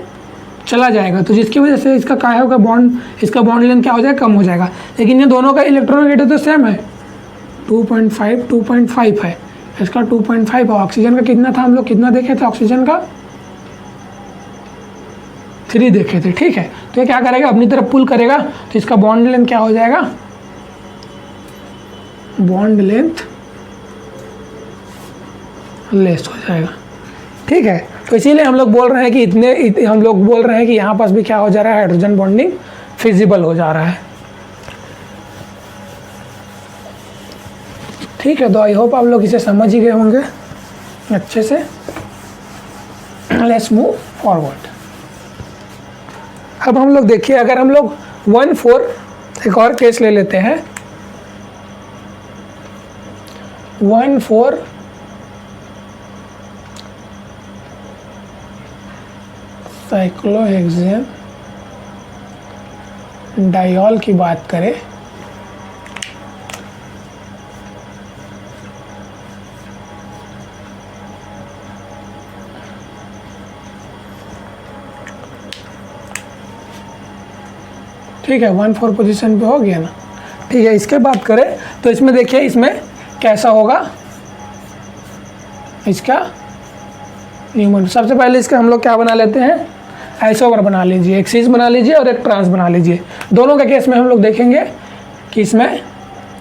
चला जाएगा, तो जिसकी वजह से इसका क्या होगा, बॉन्ड, इसका बॉन्ड लेंथ क्या हो जाएगा, कम हो जाएगा। लेकिन ये दोनों का इलेक्ट्रोनेगेटिव तो सेम है, 2.5 है, इसका 2.5 है। ऑक्सीजन का कितना था, हम लोग कितना देखे थे, ऑक्सीजन का 3 देखे थे, ठीक है। तो ये क्या करेगा, अपनी तरफ पुल करेगा, तो इसका बॉन्ड लेंथ क्या हो जाएगा, बॉन्ड लेंथ लेस हो जाएगा, ठीक है। तो इसीलिए हम लोग बोल रहे हैं कि हम लोग बोल रहे हैं कि यहाँ पास भी क्या हो जा रहा है, हाइड्रोजन बॉन्डिंग फिजिबल हो जा रहा है, ठीक है। तो आई होप आप लोग इसे समझ ही गए होंगे अच्छे से। Let's move forward. अब हम लोग देखिए, अगर हम लोग 1,4 एक और केस ले लेते हैं, 1,4 साइक्लोहेक्सेन डाइऑल की बात करें, ठीक है, 1,4 पोजीशन पे हो गया ना, ठीक है। इसके बात करें तो इसमें देखिए, इसमें कैसा होगा, इसका न्यूमन। सबसे पहले इसका हम लोग क्या बना लेते हैं, आइसोमर बना लीजिए, एक सिस बना लीजिए और एक ट्रांस बना लीजिए। दोनों के केस में हम लोग देखेंगे कि इसमें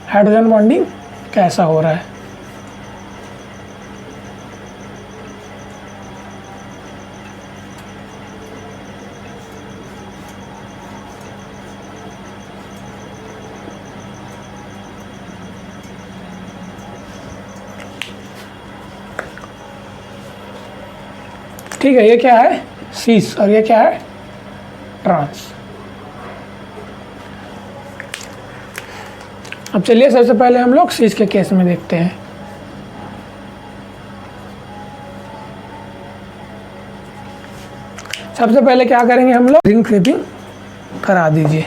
हाइड्रोजन बॉन्डिंग कैसा हो रहा है। ठीक है, ये क्या है, सीस, और ये क्या है, ट्रांस। अब चलिए सबसे पहले हम लोग सीस के केस में देखते हैं। सबसे पहले क्या करेंगे हम लोग, रिंग क्लिपिंग करा दीजिए।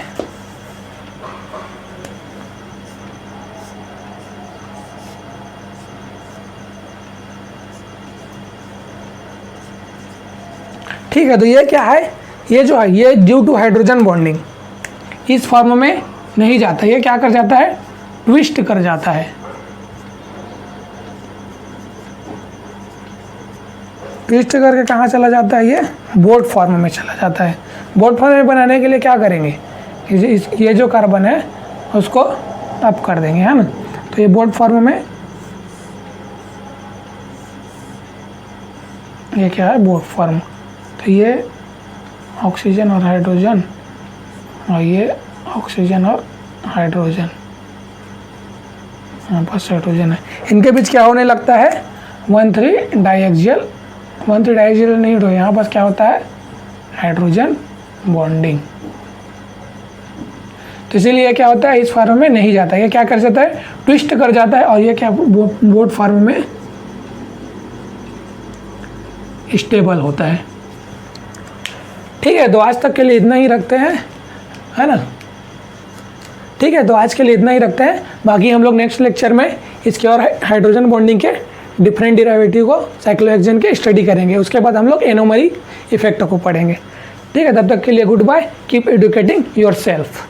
ठीक है, तो ये क्या है, ये जो है, ये ड्यू टू हाइड्रोजन बॉन्डिंग इस फॉर्म में नहीं जाता, ये क्या कर जाता है, ट्विस्ट कर जाता है। ट्विस्ट करके कहाँ चला जाता है, ये बोट फॉर्म में चला जाता है। बोट फॉर्म में बनाने के लिए क्या करेंगे, ये जो कार्बन है उसको अप कर देंगे, है ना। तो ये बोट फॉर्म में, ये क्या है, बोट फॉर्म। तो ये ऑक्सीजन और हाइड्रोजन, और ये ऑक्सीजन और हाइड्रोजन, यहाँ पास हाइड्रोजन है, इनके बीच क्या होने लगता है, 1,3 डाइएक्सियल। 1,3 डाइएक्सियल नहीं हो, यहाँ पास क्या होता है, हाइड्रोजन बॉन्डिंग। तो इसीलिए क्या होता है, इस फॉर्म में नहीं जाता, ये क्या कर जाता है, ट्विस्ट कर जाता है, और ये क्या बोट फॉर्म में स्टेबल होता है। ठीक है, तो आज तक के लिए इतना ही रखते हैं, है ना। ठीक है, तो आज के लिए इतना ही रखते हैं, बाकी हम लोग नेक्स्ट लेक्चर में इसके और हाइड्रोजन बॉन्डिंग के डिफरेंट डेरिवेटिव को, साइक्लोहेक्सेन के स्टडी करेंगे। उसके बाद हम लोग एनोमरी इफेक्ट को पढ़ेंगे। ठीक है, तब तक के लिए goodbye, keep educating yourself.